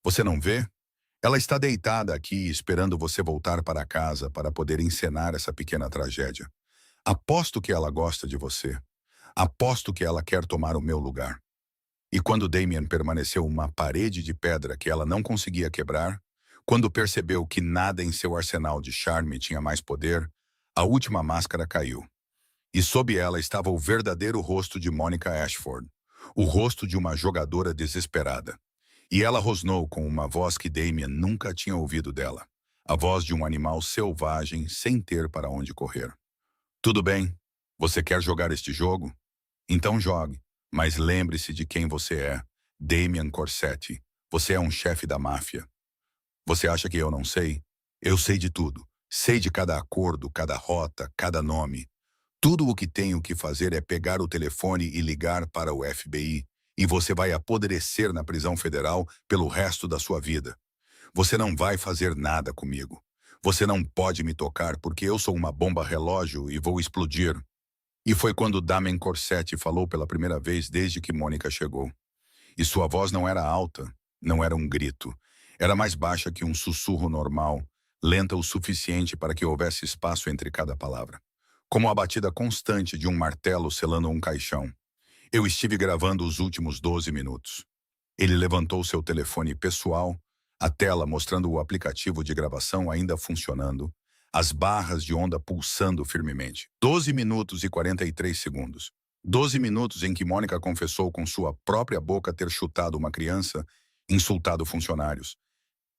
Você não vê? Ela está deitada aqui esperando você voltar para casa para poder encenar essa pequena tragédia. Aposto que ela gosta de você. Aposto que ela quer tomar o meu lugar. E quando Damien permaneceu uma parede de pedra que ela não conseguia quebrar, quando percebeu que nada em seu arsenal de charme tinha mais poder, a última máscara caiu. E sob ela estava o verdadeiro rosto de Monica Ashford. o rosto de uma jogadora desesperada. E ela rosnou com uma voz que Damien nunca tinha ouvido dela. A voz de um animal selvagem sem ter para onde correr. Tudo bem, você quer jogar este jogo? Então jogue, mas lembre-se de quem você é. Damien Corsetti. Você é um chefe da máfia. Você acha que eu não sei? Eu sei de tudo. Sei de cada acordo, cada rota, cada nome. Tudo o que tenho que fazer é pegar o telefone e ligar para o FBI, e você vai apodrecer na prisão federal pelo resto da sua vida. Você não vai fazer nada comigo. Você não pode me tocar porque eu sou uma bomba relógio e vou explodir. E foi quando Damien Corsetti falou pela primeira vez desde que Mônica chegou. E sua voz não era alta, não era um grito. Era mais baixa que um sussurro normal, lenta o suficiente para que houvesse espaço entre cada palavra. Como a batida constante de um martelo selando um caixão. Eu estive gravando os últimos 12 minutos. Ele levantou seu telefone pessoal, a tela mostrando o aplicativo de gravação ainda funcionando, as barras de onda pulsando firmemente. 12 minutos e 43 segundos. 12 minutos em que Mônica confessou com sua própria boca ter chutado uma criança, insultado funcionários,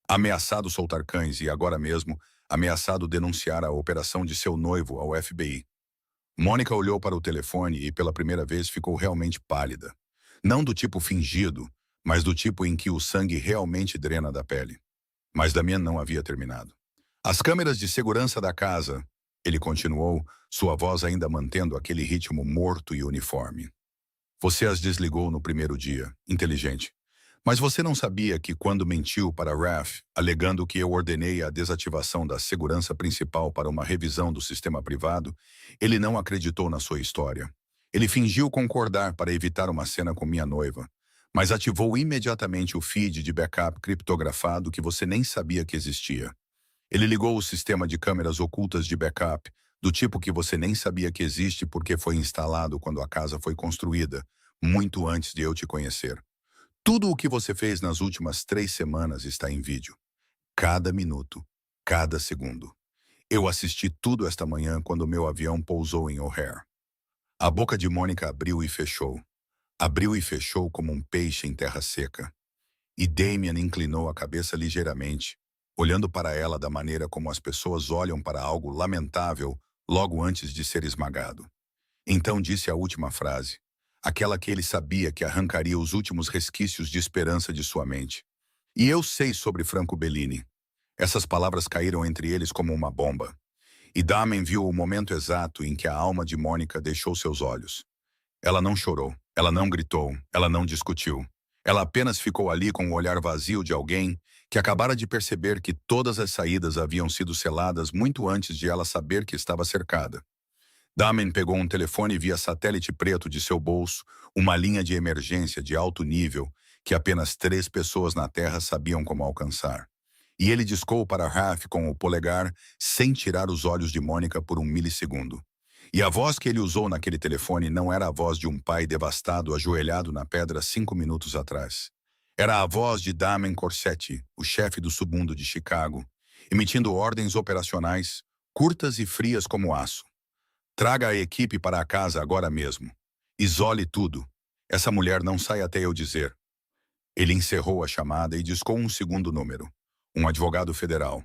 ameaçado soltar cães e, agora mesmo, ameaçado denunciar a operação de seu noivo ao FBI. Mônica olhou para o telefone e, pela primeira vez, ficou realmente pálida. Não do tipo fingido, mas do tipo em que o sangue realmente drena da pele. Mas Damien não havia terminado. As câmeras de segurança da casa, ele continuou, sua voz ainda mantendo aquele ritmo morto e uniforme. Você as desligou no primeiro dia, inteligente. Mas você não sabia que quando mentiu para Raph, alegando que eu ordenei a desativação da segurança principal para uma revisão do sistema privado, ele não acreditou na sua história. Ele fingiu concordar para evitar uma cena com minha noiva, mas ativou imediatamente o feed de backup criptografado que você nem sabia que existia. Ele ligou o sistema de câmeras ocultas de backup, do tipo que você nem sabia que existe porque foi instalado quando a casa foi construída, muito antes de eu te conhecer. Tudo o que você fez nas últimas 3 semanas está em vídeo. Cada minuto, cada segundo. Eu assisti tudo esta manhã quando meu avião pousou em O'Hare. A boca de Mônica abriu e fechou. Abriu e fechou como um peixe em terra seca. E Damien inclinou a cabeça ligeiramente, olhando para ela da maneira como as pessoas olham para algo lamentável logo antes de ser esmagado. Então disse a última frase, aquela que ele sabia que arrancaria os últimos resquícios de esperança de sua mente. E eu sei sobre Franco Bellini. Essas palavras caíram entre eles como uma bomba. E Damien viu o momento exato em que a alma de Mônica deixou seus olhos. Ela não chorou, ela não gritou, ela não discutiu. Ela apenas ficou ali com o olhar vazio de alguém que acabara de perceber que todas as saídas haviam sido seladas muito antes de ela saber que estava cercada. Damien pegou um telefone via satélite preto de seu bolso, uma linha de emergência de alto nível que apenas 3 pessoas na Terra sabiam como alcançar. E ele discou para Raph com o polegar, sem tirar os olhos de Mônica por um milissegundo. E a voz que ele usou naquele telefone não era a voz de um pai devastado ajoelhado na pedra 5 minutos atrás. Era a voz de Damien Corsetti, o chefe do submundo de Chicago, emitindo ordens operacionais, curtas e frias como aço. Traga a equipe para a casa agora mesmo. Isole tudo. Essa mulher não sai até eu dizer. Ele encerrou a chamada e discou um segundo número. Um advogado federal.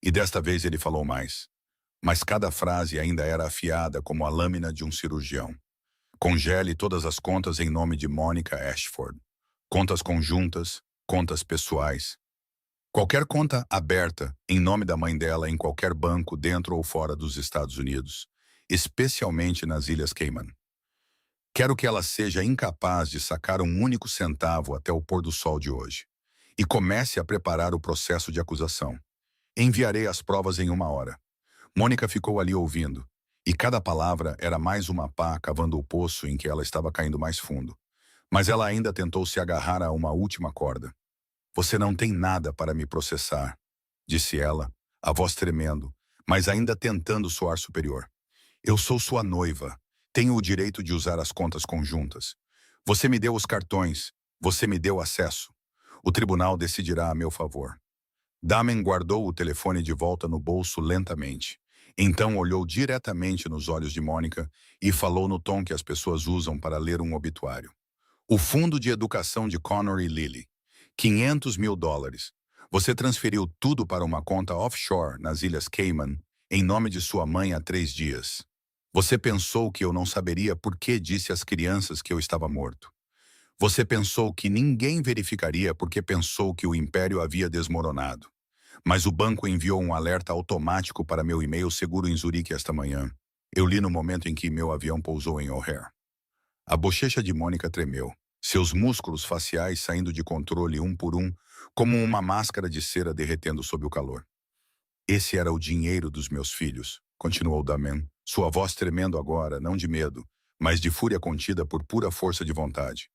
E desta vez ele falou mais. Mas cada frase ainda era afiada como a lâmina de um cirurgião. Congele todas as contas em nome de Mônica Ashford. Contas conjuntas, contas pessoais. Qualquer conta aberta em nome da mãe dela em qualquer banco dentro ou fora dos Estados Unidos, especialmente nas Ilhas Cayman. Quero que ela seja incapaz de sacar um único centavo até o pôr do sol de hoje. E comece a preparar o processo de acusação. Enviarei as provas em 1 hora. Mônica ficou ali ouvindo, e cada palavra era mais uma pá cavando o poço em que ela estava caindo mais fundo. Mas ela ainda tentou se agarrar a uma última corda. Você não tem nada para me processar, disse ela, a voz tremendo, mas ainda tentando soar superior. Eu sou sua noiva. Tenho o direito de usar as contas conjuntas. Você me deu os cartões. Você me deu acesso. O tribunal decidirá a meu favor. Damien guardou o telefone de volta no bolso lentamente. Então olhou diretamente nos olhos de Mônica e falou no tom que as pessoas usam para ler um obituário. O fundo de educação de Connor e Lily. $500.000. Você transferiu tudo para uma conta offshore nas Ilhas Cayman, em nome de sua mãe há 3 dias. Você pensou que eu não saberia por que disse às crianças que eu estava morto. Você pensou que ninguém verificaria porque pensou que o império havia desmoronado. Mas o banco enviou um alerta automático para meu e-mail seguro em Zurique esta manhã. Eu li no momento em que meu avião pousou em O'Hare. A bochecha de Mônica tremeu, seus músculos faciais saindo de controle um por um, como uma máscara de cera derretendo sob o calor. Esse era o dinheiro dos meus filhos, continuou Damen, sua voz tremendo agora, não de medo, mas de fúria contida por pura força de vontade.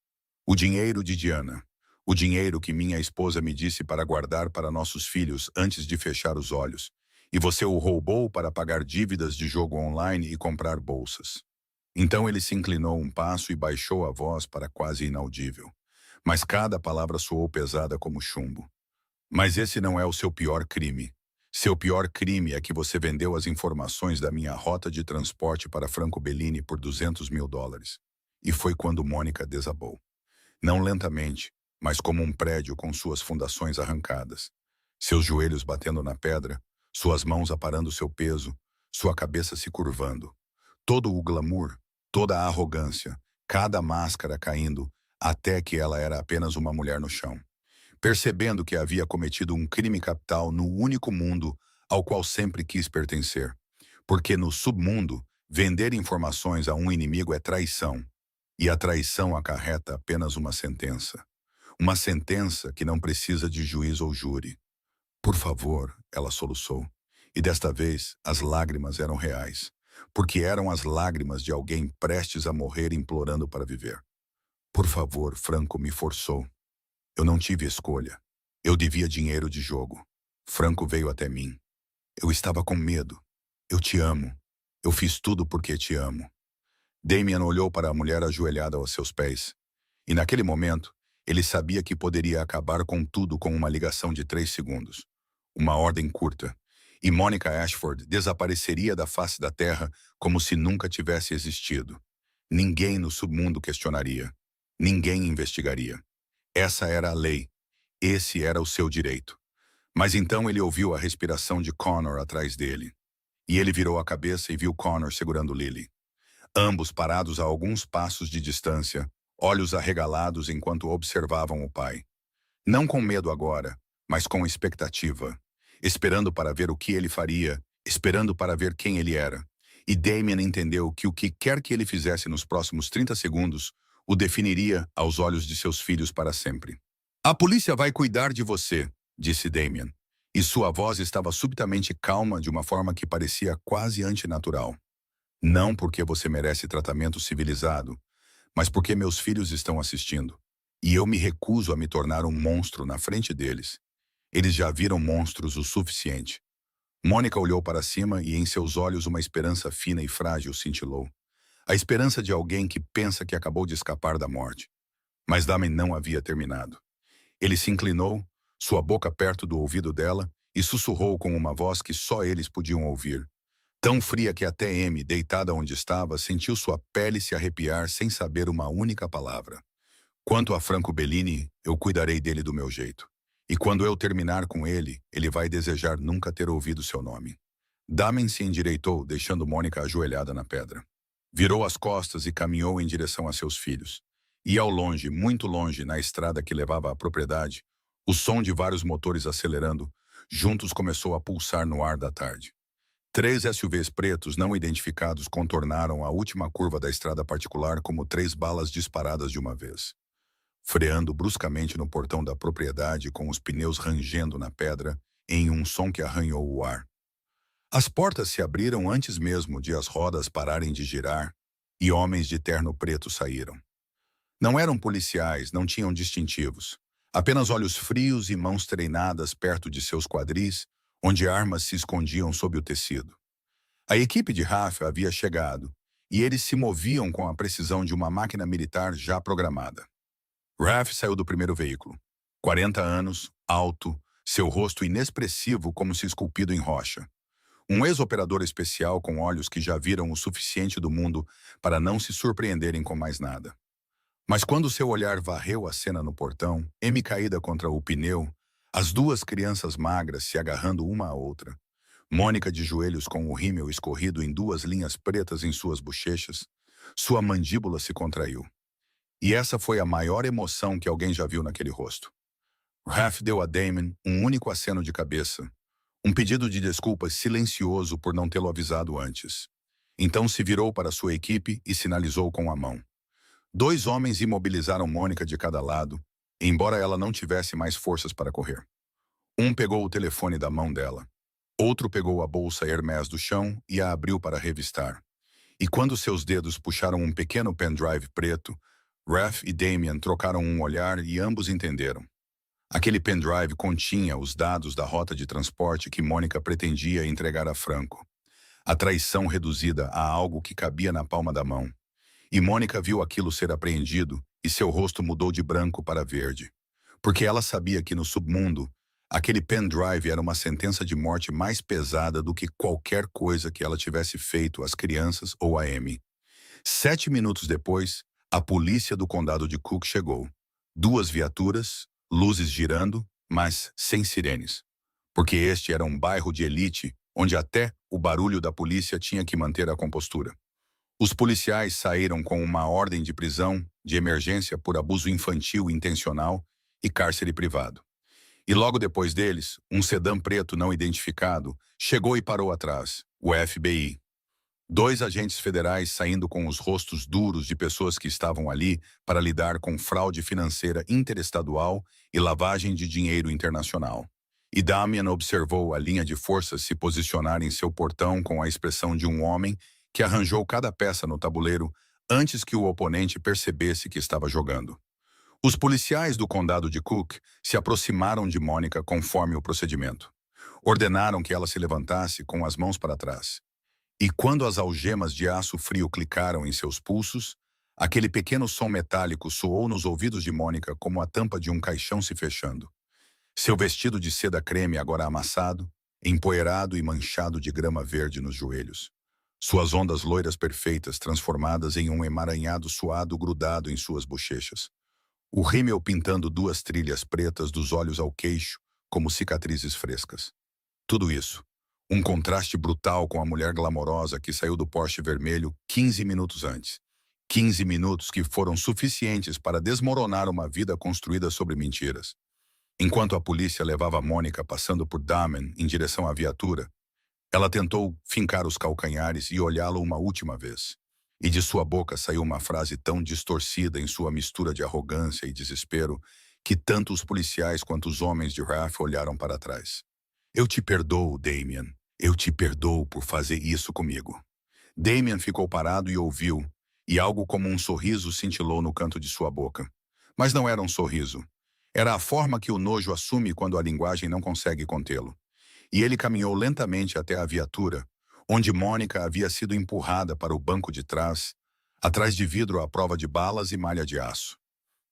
O dinheiro de Diana. O dinheiro que minha esposa me disse para guardar para nossos filhos antes de fechar os olhos. E você o roubou para pagar dívidas de jogo online e comprar bolsas. Então ele se inclinou um passo e baixou a voz para quase inaudível. Mas cada palavra soou pesada como chumbo. Mas esse não é o seu pior crime. Seu pior crime é que você vendeu as informações da minha rota de transporte para Franco Bellini por $200.000. E foi quando Mônica desabou. Não lentamente, mas como um prédio com suas fundações arrancadas. Seus joelhos batendo na pedra, suas mãos aparando seu peso, sua cabeça se curvando. Todo o glamour, toda a arrogância, cada máscara caindo, até que ela era apenas uma mulher no chão. Percebendo que havia cometido um crime capital no único mundo ao qual sempre quis pertencer. Porque no submundo, vender informações a um inimigo é traição. E a traição acarreta apenas uma sentença. Uma sentença que não precisa de juiz ou júri. Por favor, ela soluçou. E desta vez, as lágrimas eram reais. Porque eram as lágrimas de alguém prestes a morrer implorando para viver. Por favor, Franco me forçou. Eu não tive escolha. Eu devia dinheiro de jogo. Franco veio até mim. Eu estava com medo. Eu te amo. Eu fiz tudo porque te amo. Damian olhou para a mulher ajoelhada aos seus pés. E naquele momento, ele sabia que poderia acabar com tudo com uma ligação de 3 segundos. Uma ordem curta. E Monica Ashford desapareceria da face da terra como se nunca tivesse existido. Ninguém no submundo questionaria. Ninguém investigaria. Essa era a lei. Esse era o seu direito. Mas então ele ouviu a respiração de Connor atrás dele. E ele virou a cabeça e viu Connor segurando Lily. Ambos parados a alguns passos de distância, olhos arregalados enquanto observavam o pai. Não com medo agora, mas com expectativa. Esperando para ver o que ele faria, esperando para ver quem ele era. E Damian entendeu que o que quer que ele fizesse nos próximos 30 segundos o definiria aos olhos de seus filhos para sempre. A polícia vai cuidar de você, disse Damian. E sua voz estava subitamente calma de uma forma que parecia quase antinatural. Não porque você merece tratamento civilizado, mas porque meus filhos estão assistindo. E eu me recuso a me tornar um monstro na frente deles. Eles já viram monstros o suficiente. Mônica olhou para cima e em seus olhos uma esperança fina e frágil cintilou. A esperança de alguém que pensa que acabou de escapar da morte. Mas Damen não havia terminado. Ele se inclinou, sua boca perto do ouvido dela, e sussurrou com uma voz que só eles podiam ouvir. Tão fria que até Amy, deitada onde estava, sentiu sua pele se arrepiar sem saber uma única palavra. Quanto a Franco Bellini, eu cuidarei dele do meu jeito. E quando eu terminar com ele, ele vai desejar nunca ter ouvido seu nome. Damen se endireitou, deixando Mônica ajoelhada na pedra. Virou as costas e caminhou em direção a seus filhos. E ao longe, muito longe, na estrada que levava à propriedade, o som de vários motores acelerando, juntos começou a pulsar no ar da tarde. 3 SUVs pretos não identificados contornaram a última curva da estrada particular como 3 balas disparadas de uma vez. Freando bruscamente no portão da propriedade com os pneus rangendo na pedra em um som que arranhou o ar. As portas se abriram antes mesmo de as rodas pararem de girar e homens de terno preto saíram. Não eram policiais, não tinham distintivos. Apenas olhos frios e mãos treinadas perto de seus quadris, onde armas se escondiam sob o tecido. A equipe de Rafa havia chegado, e eles se moviam com a precisão de uma máquina militar já programada. Raf saiu do primeiro veículo. 40 anos, alto, seu rosto inexpressivo como se esculpido em rocha. Um ex-operador especial com olhos que já viram o suficiente do mundo para não se surpreenderem com mais nada. Mas quando seu olhar varreu a cena no portão, Amy caída contra o pneu, as duas crianças magras se agarrando uma à outra, Mônica de joelhos com o rímel escorrido em duas linhas pretas em suas bochechas, sua mandíbula se contraiu. E essa foi a maior emoção que alguém já viu naquele rosto. Raph deu a Damon um único aceno de cabeça, um pedido de desculpas silencioso por não tê-lo avisado antes. Então se virou para sua equipe e sinalizou com a mão. Dois homens imobilizaram Mônica de cada lado, embora ela não tivesse mais forças para correr. Um pegou o telefone da mão dela. Outro pegou a bolsa Hermès do chão e a abriu para revistar. E quando seus dedos puxaram um pequeno pendrive preto, Raph e Damien trocaram um olhar e ambos entenderam. Aquele pendrive continha os dados da rota de transporte que Mônica pretendia entregar a Franco. A traição reduzida a algo que cabia na palma da mão. E Mônica viu aquilo ser apreendido e seu rosto mudou de branco para verde. Porque ela sabia que no submundo, aquele pendrive era uma sentença de morte mais pesada do que qualquer coisa que ela tivesse feito às crianças ou a Amy. 7 minutos depois, a polícia do condado de Cook chegou. 2 viaturas, luzes girando, mas sem sirenes. Porque este era um bairro de elite, onde até o barulho da polícia tinha que manter a compostura. Os policiais saíram com uma ordem de prisão de emergência por abuso infantil intencional e cárcere privado. E logo depois deles, um sedã preto não identificado chegou e parou atrás, o FBI. 2 agentes federais saindo com os rostos duros de pessoas que estavam ali para lidar com fraude financeira interestadual e lavagem de dinheiro internacional. E Damian observou a linha de forças se posicionar em seu portão com a expressão de um homem que arranjou cada peça no tabuleiro antes que o oponente percebesse que estava jogando. Os policiais do condado de Cook se aproximaram de Mônica conforme o procedimento. Ordenaram que ela se levantasse com as mãos para trás. E quando as algemas de aço frio clicaram em seus pulsos, aquele pequeno som metálico soou nos ouvidos de Mônica como a tampa de um caixão se fechando. Seu vestido de seda creme agora amassado, empoeirado e manchado de grama verde nos joelhos. Suas ondas loiras perfeitas transformadas em um emaranhado suado grudado em suas bochechas. O rímel pintando 2 trilhas pretas dos olhos ao queixo, como cicatrizes frescas. Tudo isso, um contraste brutal com a mulher glamourosa que saiu do Porsche vermelho 15 minutos antes. 15 minutos que foram suficientes para desmoronar uma vida construída sobre mentiras. Enquanto a polícia levava Mônica passando por Damen em direção à viatura, ela tentou fincar os calcanhares e olhá-lo uma última vez. E de sua boca saiu uma frase tão distorcida em sua mistura de arrogância e desespero que tanto os policiais quanto os homens de Raph olharam para trás. Eu te perdoo, Damien. Eu te perdoo por fazer isso comigo. Damien ficou parado e ouviu, e algo como um sorriso cintilou no canto de sua boca. Mas não era um sorriso. Era a forma que o nojo assume quando a linguagem não consegue contê-lo. E ele caminhou lentamente até a viatura, onde Mônica havia sido empurrada para o banco de trás, atrás de vidro à prova de balas e malha de aço.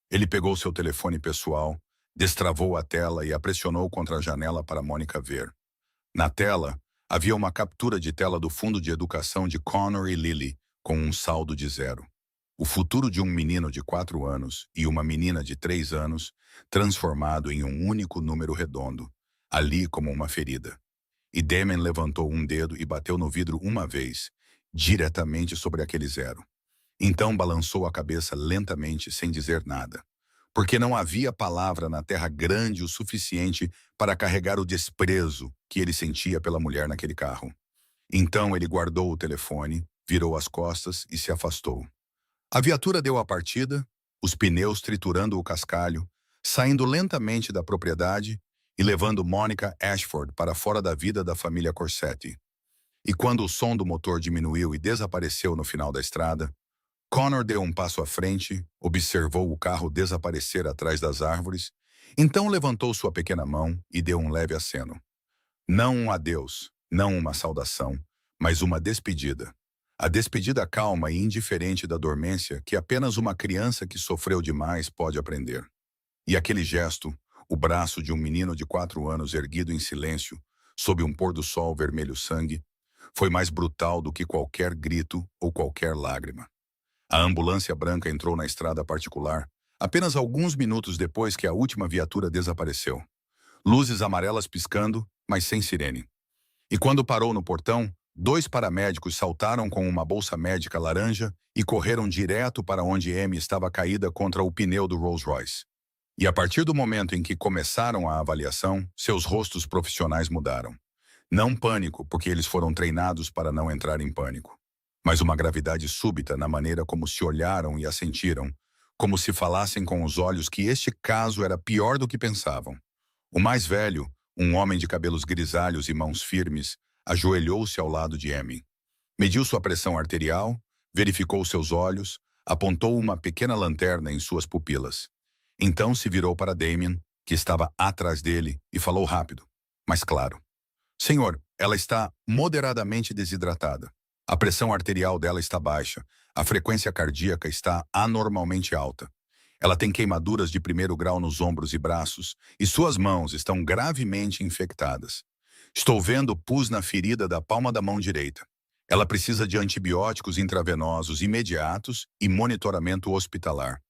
Ele pegou seu telefone pessoal, destravou a tela e a pressionou contra a janela para Mônica ver. Na tela, havia uma captura de tela do fundo de educação de Connor e Lily, com um saldo de 0. O futuro de um menino de 4 anos e uma menina de 3 anos, transformado em um único número redondo, ali como uma ferida. E Damien levantou um dedo e bateu no vidro uma vez, diretamente sobre aquele 0. Então balançou a cabeça lentamente sem dizer nada, porque não havia palavra na terra grande o suficiente para carregar o desprezo que ele sentia pela mulher naquele carro. Então ele guardou o telefone, virou as costas e se afastou. A viatura deu a partida, os pneus triturando o cascalho, saindo lentamente da propriedade e levando Mônica Ashford para fora da vida da família Corsetti. E quando o som do motor diminuiu e desapareceu no final da estrada, Connor deu um passo à frente, observou o carro desaparecer atrás das árvores, então levantou sua pequena mão e deu um leve aceno. Não um adeus, não uma saudação, mas uma despedida. A despedida calma e indiferente da dormência que apenas uma criança que sofreu demais pode aprender. E aquele gesto, o braço de um menino de 4 anos erguido em silêncio, sob um pôr do sol vermelho sangue, foi mais brutal do que qualquer grito ou qualquer lágrima. A ambulância branca entrou na estrada particular, apenas alguns minutos depois que a última viatura desapareceu. Luzes amarelas piscando, mas sem sirene. E quando parou no portão, dois paramédicos saltaram com uma bolsa médica laranja e correram direto para onde Amy estava caída contra o pneu do Rolls-Royce. E a partir do momento em que começaram a avaliação, seus rostos profissionais mudaram. Não pânico, porque eles foram treinados para não entrar em pânico, mas uma gravidade súbita na maneira como se olharam e assentiram, como se falassem com os olhos que este caso era pior do que pensavam. O mais velho, um homem de cabelos grisalhos e mãos firmes, ajoelhou-se ao lado de Amy. Mediu sua pressão arterial, verificou seus olhos, apontou uma pequena lanterna em suas pupilas. Então se virou para Damien, que estava atrás dele, e falou rápido, mas claro. Senhor, ela está moderadamente desidratada. A pressão arterial dela está baixa. A frequência cardíaca está anormalmente alta. Ela tem queimaduras de primeiro grau nos ombros e braços, e suas mãos estão gravemente infectadas. Estou vendo pus na ferida da palma da mão direita. Ela precisa de antibióticos intravenosos imediatos e monitoramento hospitalar.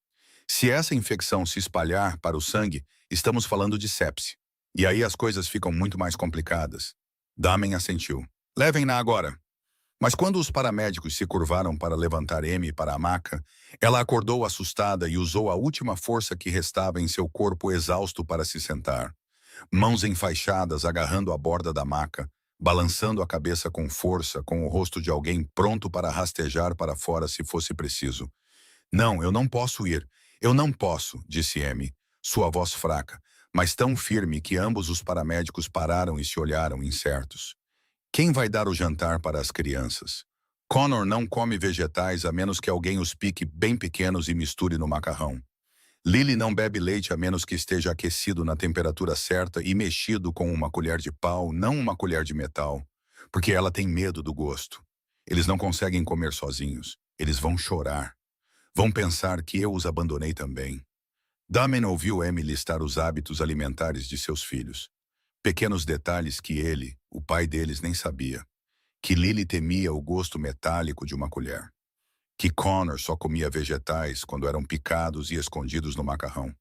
Se essa infecção se espalhar para o sangue, estamos falando de sepse. E aí as coisas ficam muito mais complicadas. Damen assentiu. Levem-na agora. Mas quando os paramédicos se curvaram para levantar Amy para a maca, ela acordou assustada e usou a última força que restava em seu corpo exausto para se sentar. Mãos enfaixadas agarrando a borda da maca, balançando a cabeça com força, com o rosto de alguém pronto para rastejar para fora se fosse preciso. Não, eu não posso ir. Eu não posso, disse Amy, sua voz fraca, mas tão firme que ambos os paramédicos pararam e se olharam incertos. Quem vai dar o jantar para as crianças? Connor não come vegetais a menos que alguém os pique bem pequenos e misture no macarrão. Lily não bebe leite a menos que esteja aquecido na temperatura certa e mexido com uma colher de pau, não uma colher de metal, porque ela tem medo do gosto. Eles não conseguem comer sozinhos. Eles vão chorar. Vão pensar que eu os abandonei também. Damen ouviu Amy listar os hábitos alimentares de seus filhos. Pequenos detalhes que ele, o pai deles, nem sabia. Que Lily temia o gosto metálico de uma colher. Que Connor só comia vegetais quando eram picados e escondidos no macarrão.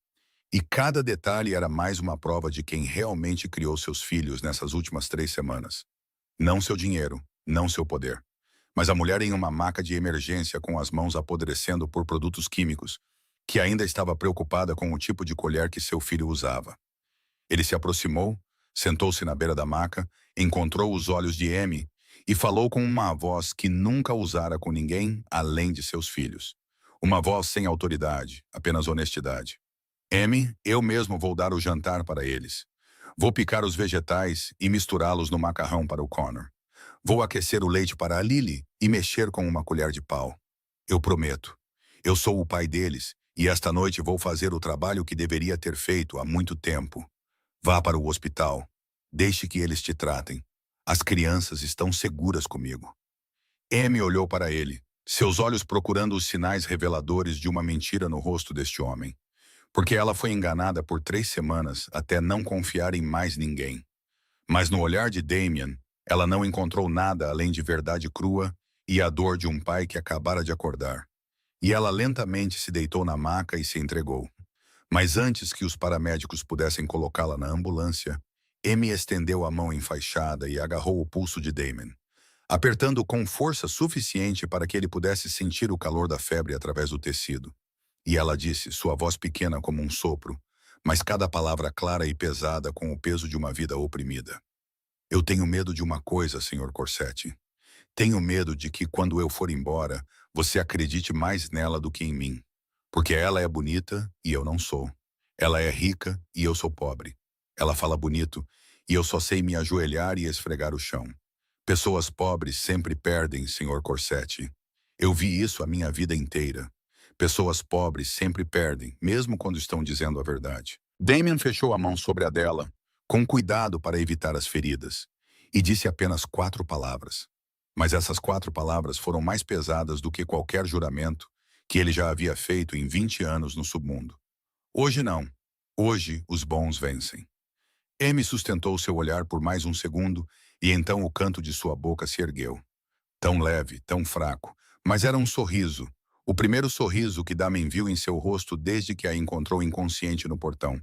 E cada detalhe era mais uma prova de quem realmente criou seus filhos nessas últimas 3 semanas. Não seu dinheiro, não seu poder. Mas a mulher em uma maca de emergência com as mãos apodrecendo por produtos químicos, que ainda estava preocupada com o tipo de colher que seu filho usava. Ele se aproximou, sentou-se na beira da maca, encontrou os olhos de Amy e falou com uma voz que nunca usara com ninguém além de seus filhos. Uma voz sem autoridade, apenas honestidade. Amy, eu mesmo vou dar o jantar para eles. Vou picar os vegetais e misturá-los no macarrão para o Connor. Vou aquecer o leite para a Lily e mexer com uma colher de pau. Eu prometo. Eu sou o pai deles e esta noite vou fazer o trabalho que deveria ter feito há muito tempo. Vá para o hospital. Deixe que eles te tratem. As crianças estão seguras comigo. Amy olhou para ele, seus olhos procurando os sinais reveladores de uma mentira no rosto deste homem. Porque ela foi enganada por 3 semanas até não confiar em mais ninguém. Mas no olhar de Damien, ela não encontrou nada além de verdade crua e a dor de um pai que acabara de acordar. E ela lentamente se deitou na maca e se entregou. Mas antes que os paramédicos pudessem colocá-la na ambulância, Amy estendeu a mão enfaixada e agarrou o pulso de Damien, apertando com força suficiente para que ele pudesse sentir o calor da febre através do tecido. E ela disse, sua voz pequena como um sopro, mas cada palavra clara e pesada com o peso de uma vida oprimida. Eu tenho medo de uma coisa, Sr. Corsetti. Tenho medo de que, quando eu for embora, você acredite mais nela do que em mim. Porque ela é bonita e eu não sou. Ela é rica e eu sou pobre. Ela fala bonito e eu só sei me ajoelhar e esfregar o chão. Pessoas pobres sempre perdem, Sr. Corsetti. Eu vi isso a minha vida inteira. Pessoas pobres sempre perdem, mesmo quando estão dizendo a verdade. Damien fechou a mão sobre a dela, com cuidado para evitar as feridas, e disse apenas 4 palavras. Mas essas 4 palavras foram mais pesadas do que qualquer juramento que ele já havia feito em 20 anos no submundo. Hoje não. Hoje os bons vencem. Amy sustentou seu olhar por mais um segundo e então o canto de sua boca se ergueu. Tão leve, tão fraco, mas era um sorriso, O primeiro sorriso que Damen viu em seu rosto desde que a encontrou inconsciente no portão.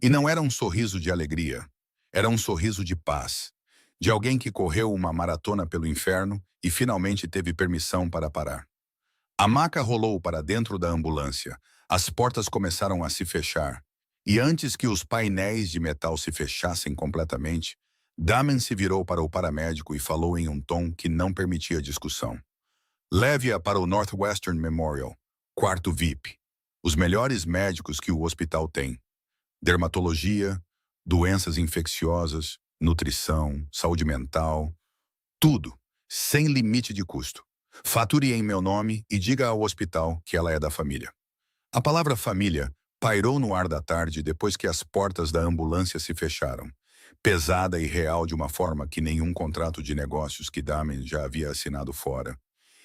E não era um sorriso de alegria. Era um sorriso de paz. De alguém que correu uma maratona pelo inferno e finalmente teve permissão para parar. A maca rolou para dentro da ambulância. As portas começaram a se fechar. E antes que os painéis de metal se fechassem completamente, Damen se virou para o paramédico e falou em um tom que não permitia discussão. Leve-a para o Northwestern Memorial, quarto VIP. Os melhores médicos que o hospital tem. Dermatologia, doenças infecciosas, nutrição, saúde mental, tudo, sem limite de custo. Fature em meu nome e diga ao hospital que ela é da família. A palavra família pairou no ar da tarde depois que as portas da ambulância se fecharam, pesada e real de uma forma que nenhum contrato de negócios que Damen já havia assinado fora.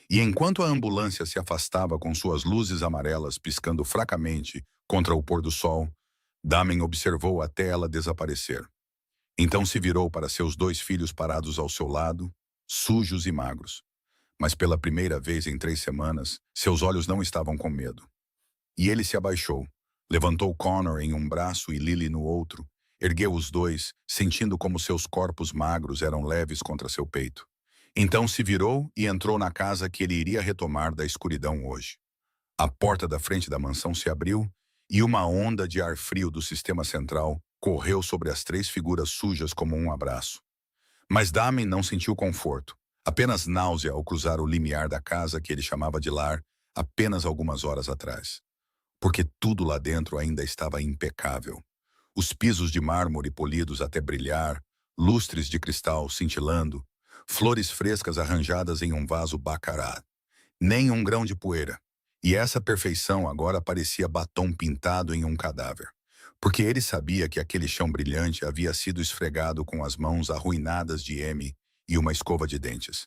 E enquanto a ambulância se afastava com suas luzes amarelas piscando fracamente contra o pôr do sol, Damen observou até ela desaparecer. Então se virou para seus dois filhos parados ao seu lado, sujos e magros. Mas pela primeira vez em 3 semanas, seus olhos não estavam com medo. E ele se abaixou, levantou Connor em um braço e Lily no outro, ergueu os dois, sentindo como seus corpos magros eram leves contra seu peito. Então se virou e entrou na casa que ele iria retomar da escuridão hoje. A porta da frente da mansão se abriu e uma onda de ar frio do sistema central correu sobre as 3 figuras sujas como um abraço. Mas Damen não sentiu conforto, apenas náusea ao cruzar o limiar da casa que ele chamava de lar apenas algumas horas atrás. Porque tudo lá dentro ainda estava impecável. Os pisos de mármore polidos até brilhar, lustres de cristal cintilando, flores frescas arranjadas em um vaso baccarat. Nem um grão de poeira. E essa perfeição agora parecia batom pintado em um cadáver. Porque ele sabia que aquele chão brilhante havia sido esfregado com as mãos arruinadas de Amy e uma escova de dentes.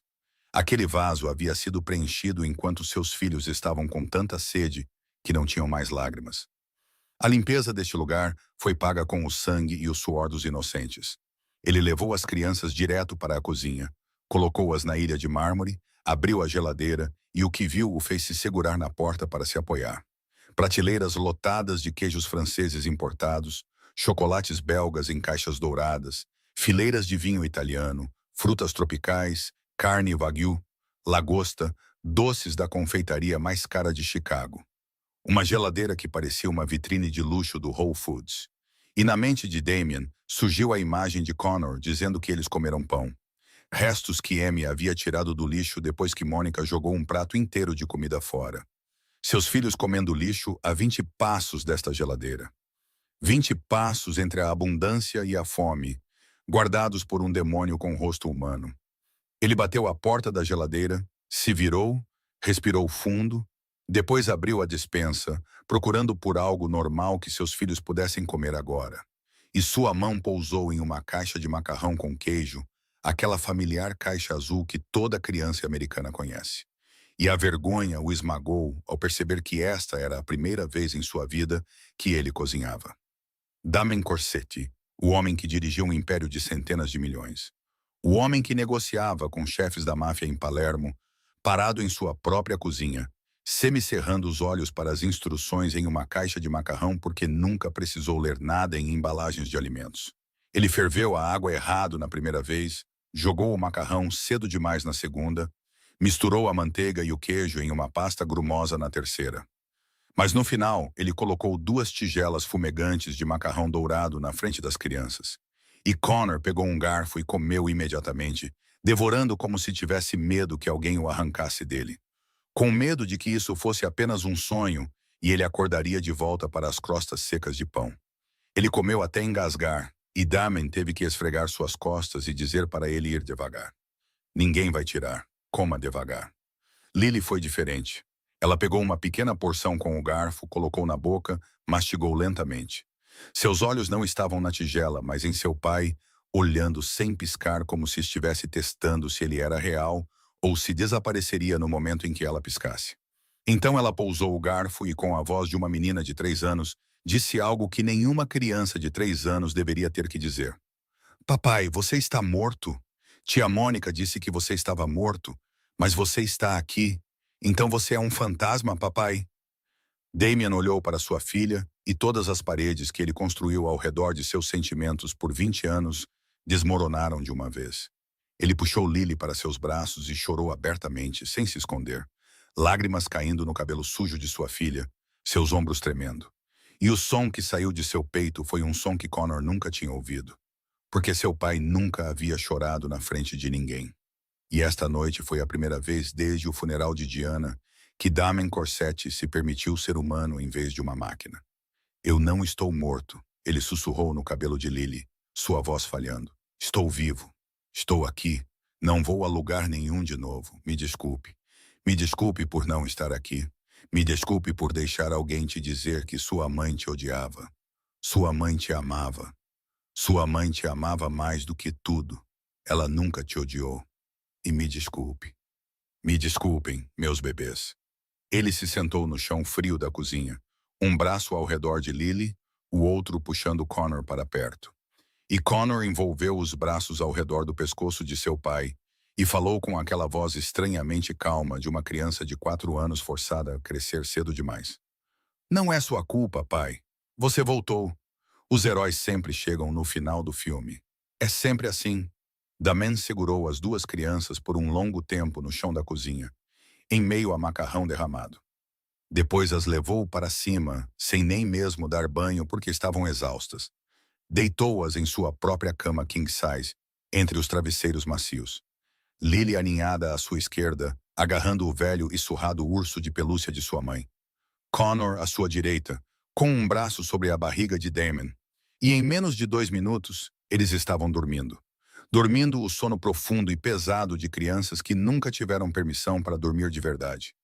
Aquele vaso havia sido preenchido enquanto seus filhos estavam com tanta sede que não tinham mais lágrimas. A limpeza deste lugar foi paga com o sangue e o suor dos inocentes. Ele levou as crianças direto para a cozinha, colocou-as na ilha de mármore, abriu a geladeira e o que viu o fez se segurar na porta para se apoiar. Prateleiras lotadas de queijos franceses importados, chocolates belgas em caixas douradas, fileiras de vinho italiano, frutas tropicais, carne wagyu, lagosta, doces da confeitaria mais cara de Chicago. Uma geladeira que parecia uma vitrine de luxo do Whole Foods. E na mente de Damien surgiu a imagem de Connor dizendo que eles comeram pão. Restos que Amy havia tirado do lixo depois que Mônica jogou um prato inteiro de comida fora. Seus filhos comendo lixo a 20 passos desta geladeira. 20 passos entre a abundância e a fome, guardados por um demônio com rosto humano. Ele bateu a porta da geladeira, se virou, respirou fundo, depois abriu a despensa, procurando por algo normal que seus filhos pudessem comer agora. E sua mão pousou em uma caixa de macarrão com queijo, aquela familiar caixa azul que toda criança americana conhece. E a vergonha o esmagou ao perceber que esta era a primeira vez em sua vida que ele cozinhava. Damen Corsetti, o homem que dirigia um império de centenas de milhões. O homem que negociava com chefes da máfia em Palermo, parado em sua própria cozinha, semicerrando os olhos para as instruções em uma caixa de macarrão porque nunca precisou ler nada em embalagens de alimentos. Ele ferveu a água errado na primeira vez, jogou o macarrão cedo demais na segunda, misturou a manteiga e o queijo em uma pasta grumosa na terceira. Mas no final, ele colocou 2 tigelas fumegantes de macarrão dourado na frente das crianças. E Connor pegou um garfo e comeu imediatamente, devorando como se tivesse medo que alguém o arrancasse dele. Com medo de que isso fosse apenas um sonho e ele acordaria de volta para as crostas secas de pão. Ele comeu até engasgar, e Damen teve que esfregar suas costas e dizer para ele ir devagar. Ninguém vai tirar. Coma devagar. Lily foi diferente. Ela pegou uma pequena porção com o garfo, colocou na boca, mastigou lentamente. Seus olhos não estavam na tigela, mas em seu pai, olhando sem piscar como se estivesse testando se ele era real ou se desapareceria no momento em que ela piscasse. Então ela pousou o garfo e, com a voz de uma menina de 3 anos, disse algo que nenhuma criança de 3 anos deveria ter que dizer. Papai, você está morto? Tia Mônica disse que você estava morto, mas você está aqui. Então você é um fantasma, papai? Damien olhou para sua filha e todas as paredes que ele construiu ao redor de seus sentimentos por 20 anos desmoronaram de uma vez. Ele puxou Lily para seus braços e chorou abertamente, sem se esconder, lágrimas caindo no cabelo sujo de sua filha, seus ombros tremendo. E o som que saiu de seu peito foi um som que Connor nunca tinha ouvido, porque seu pai nunca havia chorado na frente de ninguém. E esta noite foi a primeira vez desde o funeral de Diana que Damien Corsetti se permitiu ser humano em vez de uma máquina. Eu não estou morto, ele sussurrou no cabelo de Lily, sua voz falhando. Estou vivo. Estou aqui. Não vou a lugar nenhum de novo. Me desculpe. Me desculpe por não estar aqui. Me desculpe por deixar alguém te dizer que sua mãe te odiava. Sua mãe te amava. Sua mãe te amava mais do que tudo. Ela nunca te odiou. E me desculpe. Me desculpem, meus bebês. Ele se sentou no chão frio da cozinha, um braço ao redor de Lily, o outro puxando Connor para perto. E Connor envolveu os braços ao redor do pescoço de seu pai e falou com aquela voz estranhamente calma de uma criança de 4 anos forçada a crescer cedo demais. Não é sua culpa, pai. Você voltou. Os heróis sempre chegam no final do filme. É sempre assim. Damien segurou as duas crianças por um longo tempo no chão da cozinha, em meio a macarrão derramado. Depois as levou para cima, sem nem mesmo dar banho porque estavam exaustas. Deitou-as em sua própria cama king size, entre os travesseiros macios. Lily aninhada à sua esquerda, agarrando o velho e surrado urso de pelúcia de sua mãe. Connor à sua direita, com um braço sobre a barriga de Damien. E em menos de 2 minutos, eles estavam dormindo. Dormindo o sono profundo e pesado de crianças que nunca tiveram permissão para dormir de verdade.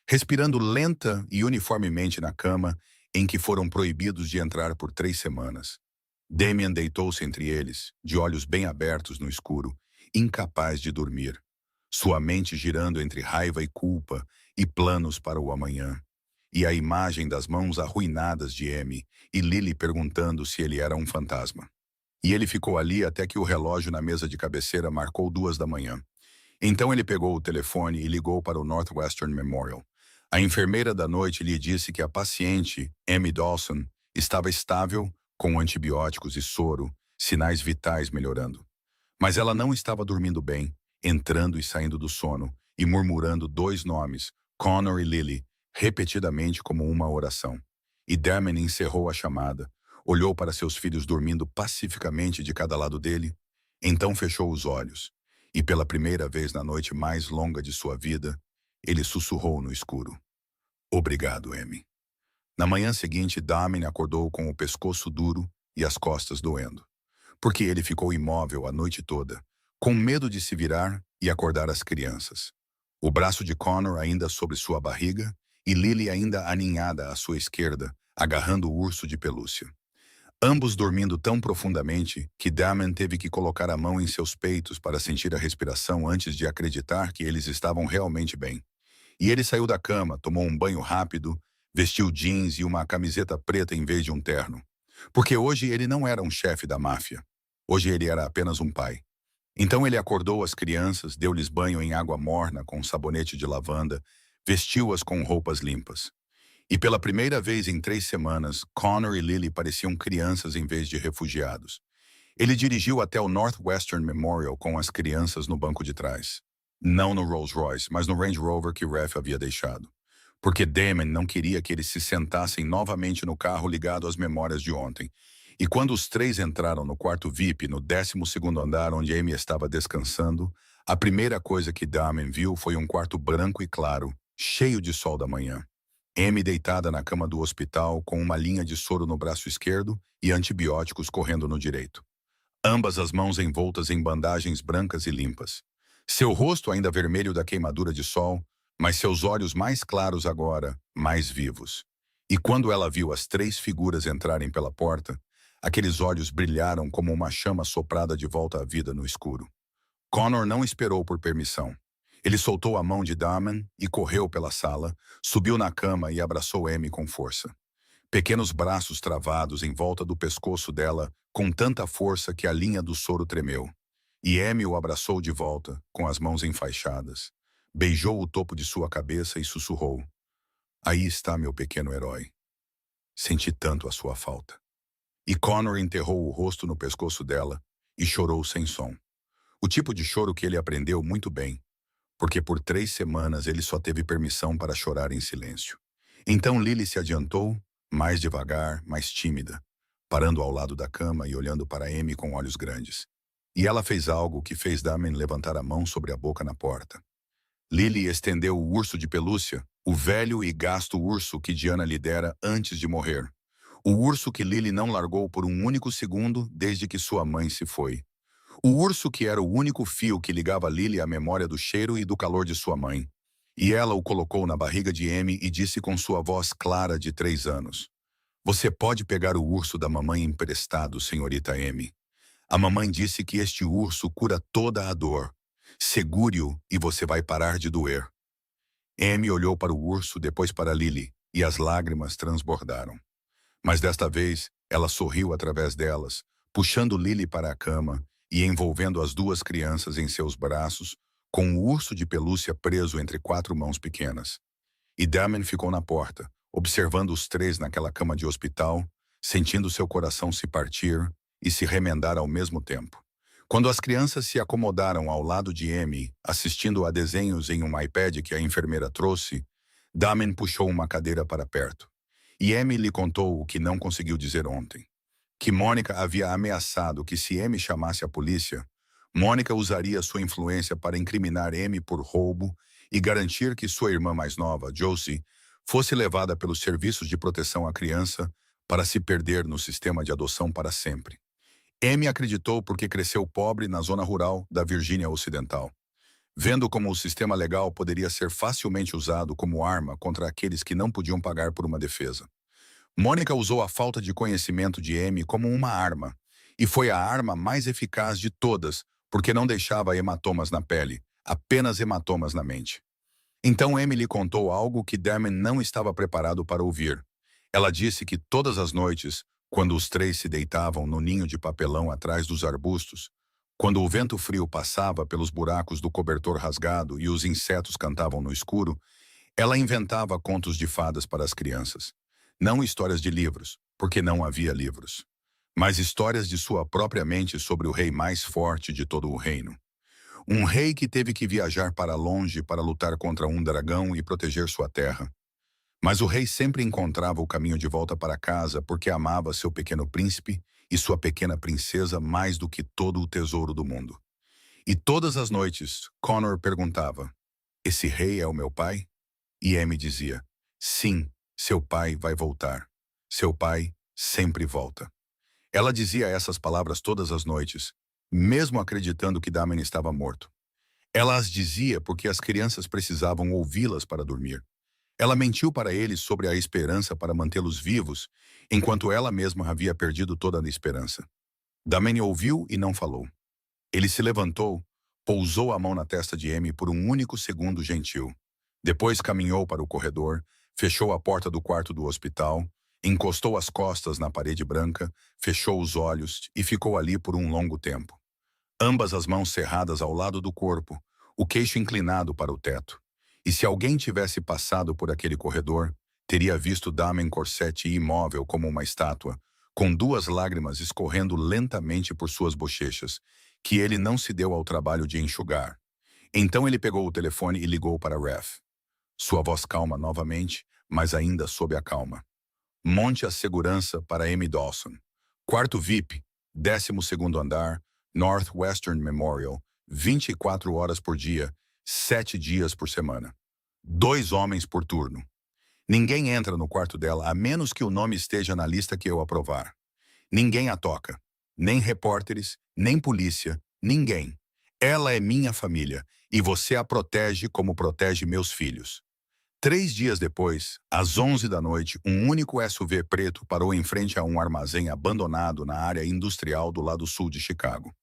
Respirando lenta e uniformemente na cama em que foram proibidos de entrar por 3 semanas. Damien deitou-se entre eles, de olhos bem abertos no escuro, incapaz de dormir. Sua mente girando entre raiva e culpa e planos para o amanhã. E a imagem das mãos arruinadas de Amy e Lily perguntando se ele era um fantasma. E ele ficou ali até que o relógio na mesa de cabeceira marcou 2 da manhã. Então ele pegou o telefone e ligou para o Northwestern Memorial. A enfermeira da noite lhe disse que a paciente, Amy Dawson, estava estável, com antibióticos e soro, sinais vitais melhorando. Mas ela não estava dormindo bem, entrando e saindo do sono, e murmurando 2 nomes, Connor e Lily, repetidamente como uma oração. E Damien encerrou a chamada, olhou para seus filhos dormindo pacificamente de cada lado dele, então fechou os olhos, e pela primeira vez na noite mais longa de sua vida, ele sussurrou no escuro. Obrigado, Amy. Na manhã seguinte, Damien acordou com o pescoço duro e as costas doendo, porque ele ficou imóvel a noite toda, com medo de se virar e acordar as crianças. O braço de Connor ainda sobre sua barriga e Lily ainda aninhada à sua esquerda, agarrando o urso de pelúcia. Ambos dormindo tão profundamente que Damien teve que colocar a mão em seus peitos para sentir a respiração antes de acreditar que eles estavam realmente bem. E ele saiu da cama, tomou um banho rápido, vestiu jeans e uma camiseta preta em vez de um terno. Porque hoje ele não era um chefe da máfia. Hoje ele era apenas um pai. Então ele acordou as crianças, deu-lhes banho em água morna com sabonete de lavanda, vestiu-as com roupas limpas. E pela primeira vez em 3 semanas, Connor e Lily pareciam crianças em vez de refugiados. Ele dirigiu até o Northwestern Memorial com as crianças no banco de trás. Não no Rolls Royce, mas no Range Rover que Ref havia deixado. Porque Damien não queria que eles se sentassem novamente no carro ligado às memórias de ontem. E quando os 3 entraram no quarto VIP, no 12º andar onde Amy estava descansando, a primeira coisa que Damien viu foi um quarto branco e claro, cheio de sol da manhã. Amy deitada na cama do hospital com uma linha de soro no braço esquerdo e antibióticos correndo no direito. Ambas as mãos envoltas em bandagens brancas e limpas. Seu rosto ainda vermelho da queimadura de sol, mas seus olhos mais claros agora, mais vivos. E quando ela viu as 3 figuras entrarem pela porta, aqueles olhos brilharam como uma chama soprada de volta à vida no escuro. Connor não esperou por permissão. Ele soltou a mão de Damien e correu pela sala, subiu na cama e abraçou Amy com força. Pequenos braços travados em volta do pescoço dela com tanta força que a linha do soro tremeu. E Amy o abraçou de volta, com as mãos enfaixadas. Beijou o topo de sua cabeça e sussurrou: "Aí está meu pequeno herói. Senti tanto a sua falta." E Connor enterrou o rosto no pescoço dela e chorou sem som. O tipo de choro que ele aprendeu muito bem, porque por 3 semanas ele só teve permissão para chorar em silêncio. Então Lily se adiantou, mais devagar, mais tímida, parando ao lado da cama e olhando para Amy com olhos grandes. E ela fez algo que fez Damon levantar a mão sobre a boca na porta. Lily estendeu o urso de pelúcia, o velho e gasto urso que Diana lhe dera antes de morrer. O urso que Lily não largou por um único segundo desde que sua mãe se foi. O urso que era o único fio que ligava Lily à memória do cheiro e do calor de sua mãe. E ela o colocou na barriga de Amy e disse com sua voz clara de 3 anos: "Você pode pegar o urso da mamãe emprestado, senhorita Amy. A mamãe disse que este urso cura toda a dor. Segure-o e você vai parar de doer." Amy olhou para o urso, depois para Lily, e as lágrimas transbordaram. Mas desta vez, ela sorriu através delas, puxando Lily para a cama e envolvendo as duas crianças em seus braços, com o urso de pelúcia preso entre 4 mãos pequenas. E Damon ficou na porta, observando os três naquela cama de hospital, sentindo seu coração se partir e se remendar ao mesmo tempo. Quando as crianças se acomodaram ao lado de Amy, assistindo a desenhos em um iPad que a enfermeira trouxe, Damon puxou uma cadeira para perto. E Amy lhe contou o que não conseguiu dizer ontem. Que Mônica havia ameaçado que se Amy chamasse a polícia, Mônica usaria sua influência para incriminar Amy por roubo e garantir que sua irmã mais nova, Josie, fosse levada pelos serviços de proteção à criança para se perder no sistema de adoção para sempre. Amy acreditou porque cresceu pobre na zona rural da Virgínia Ocidental, vendo como o sistema legal poderia ser facilmente usado como arma contra aqueles que não podiam pagar por uma defesa. Mônica usou a falta de conhecimento de Amy como uma arma, e foi a arma mais eficaz de todas, porque não deixava hematomas na pele, apenas hematomas na mente. Então Amy lhe contou algo que Damon não estava preparado para ouvir. Ela disse que todas as noites, quando os três se deitavam no ninho de papelão atrás dos arbustos, quando o vento frio passava pelos buracos do cobertor rasgado e os insetos cantavam no escuro, ela inventava contos de fadas para as crianças. Não histórias de livros, porque não havia livros, mas histórias de sua própria mente sobre o rei mais forte de todo o reino. Um rei que teve que viajar para longe para lutar contra um dragão e proteger sua terra. Mas o rei sempre encontrava o caminho de volta para casa porque amava seu pequeno príncipe e sua pequena princesa mais do que todo o tesouro do mundo. E todas as noites, Connor perguntava: "Esse rei é o meu pai?" E Amy dizia: "Sim, seu pai vai voltar. Seu pai sempre volta." Ela dizia essas palavras todas as noites, mesmo acreditando que Damon estava morto. Ela as dizia porque as crianças precisavam ouvi-las para dormir. Ela mentiu para eles sobre a esperança para mantê-los vivos, enquanto ela mesma havia perdido toda a esperança. Damon ouviu e não falou. Ele se levantou, pousou a mão na testa de Amy por um único segundo gentil. Depois caminhou para o corredor, fechou a porta do quarto do hospital, encostou as costas na parede branca, fechou os olhos e ficou ali por um longo tempo. Ambas as mãos cerradas ao lado do corpo, o queixo inclinado para o teto. E se alguém tivesse passado por aquele corredor, teria visto Damon Corsetti imóvel como uma estátua, com 2 lágrimas escorrendo lentamente por suas bochechas, que ele não se deu ao trabalho de enxugar. Então ele pegou o telefone e ligou para Ref. Sua voz calma novamente, mas ainda sob a calma. "Monte a segurança para Amy Dawson. Quarto VIP, 12º andar, Northwestern Memorial, 24 horas por dia, 7 dias por semana. 2 homens por turno. Ninguém entra no quarto dela a menos que o nome esteja na lista que eu aprovar. Ninguém a toca. Nem repórteres, nem polícia, ninguém. Ela é minha família, e você a protege como protege meus filhos." 3 dias depois, às 11 da noite, um único SUV preto parou em frente a um armazém abandonado na área industrial do lado sul de Chicago,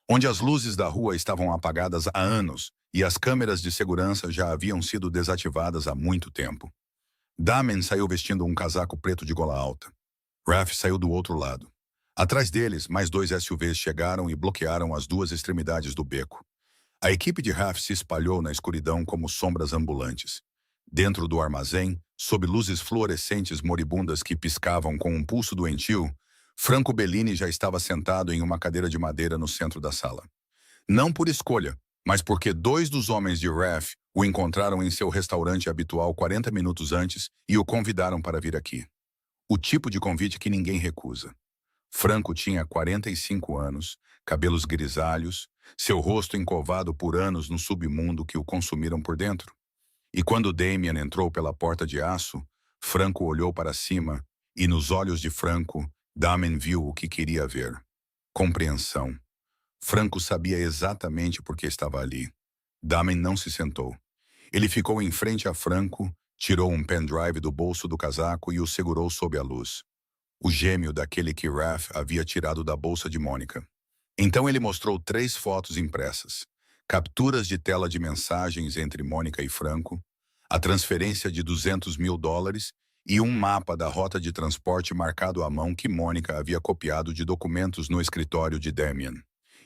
onde as luzes da rua estavam apagadas há anos e as câmeras de segurança já haviam sido desativadas há muito tempo. Damon saiu vestindo um casaco preto de gola alta. Raf saiu do outro lado. Atrás deles, mais 2 SUVs chegaram e bloquearam as 2 extremidades do beco. A equipe de Raf se espalhou na escuridão como sombras ambulantes. Dentro do armazém, sob luzes fluorescentes moribundas que piscavam com um pulso doentio, Franco Bellini já estava sentado em uma cadeira de madeira no centro da sala. Não por escolha, mas porque dois dos homens de Raf o encontraram em seu restaurante habitual 40 minutos antes e o convidaram para vir aqui. O tipo de convite que ninguém recusa. Franco tinha 45 anos, cabelos grisalhos, seu rosto encovado por anos no submundo que o consumiram por dentro. E quando Damien entrou pela porta de aço, Franco olhou para cima e nos olhos de Franco, Damien viu o que queria ver. Compreensão. Franco sabia exatamente por que estava ali. Damien não se sentou. Ele ficou em frente a Franco, tirou um pendrive do bolso do casaco e o segurou sob a luz. O gêmeo daquele que Raf havia tirado da bolsa de Mônica. Então ele mostrou 3 fotos impressas. Capturas de tela de mensagens entre Mônica e Franco, a transferência de $200.000 e um mapa da rota de transporte marcado à mão que Mônica havia copiado de documentos no escritório de Damien.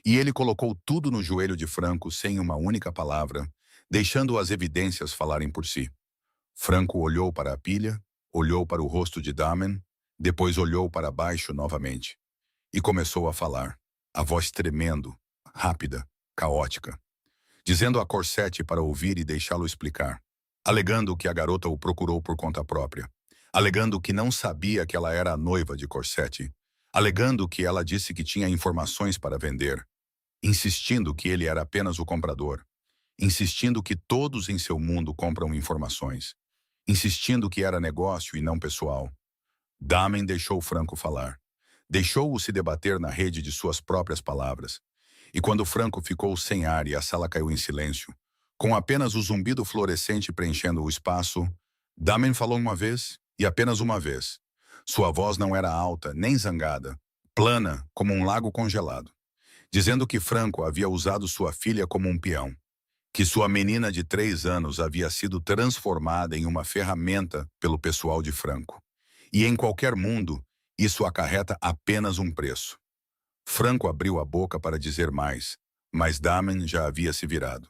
E ele colocou tudo no joelho de Franco sem uma única palavra, deixando as evidências falarem por si. Franco olhou para a pilha, olhou para o rosto de Damien, depois olhou para baixo novamente. E começou a falar, a voz tremendo, rápida, caótica, dizendo a Corsette para ouvir e deixá-lo explicar, alegando que a garota o procurou por conta própria, alegando que não sabia que ela era a noiva de Corsette, alegando que ela disse que tinha informações para vender, insistindo que ele era apenas o comprador, insistindo que todos em seu mundo compram informações, insistindo que era negócio e não pessoal. Damien deixou Franco falar. Deixou-o se debater na rede de suas próprias palavras. E quando Franco ficou sem ar e a sala caiu em silêncio, com apenas o zumbido fluorescente preenchendo o espaço, Damien falou uma vez e apenas uma vez. Sua voz não era alta, nem zangada, plana como um lago congelado, dizendo que Franco havia usado sua filha como um peão, que sua menina de 3 anos havia sido transformada em uma ferramenta pelo pessoal de Franco. E em qualquer mundo, isso acarreta apenas um preço. Franco abriu a boca para dizer mais, mas Damien já havia se virado.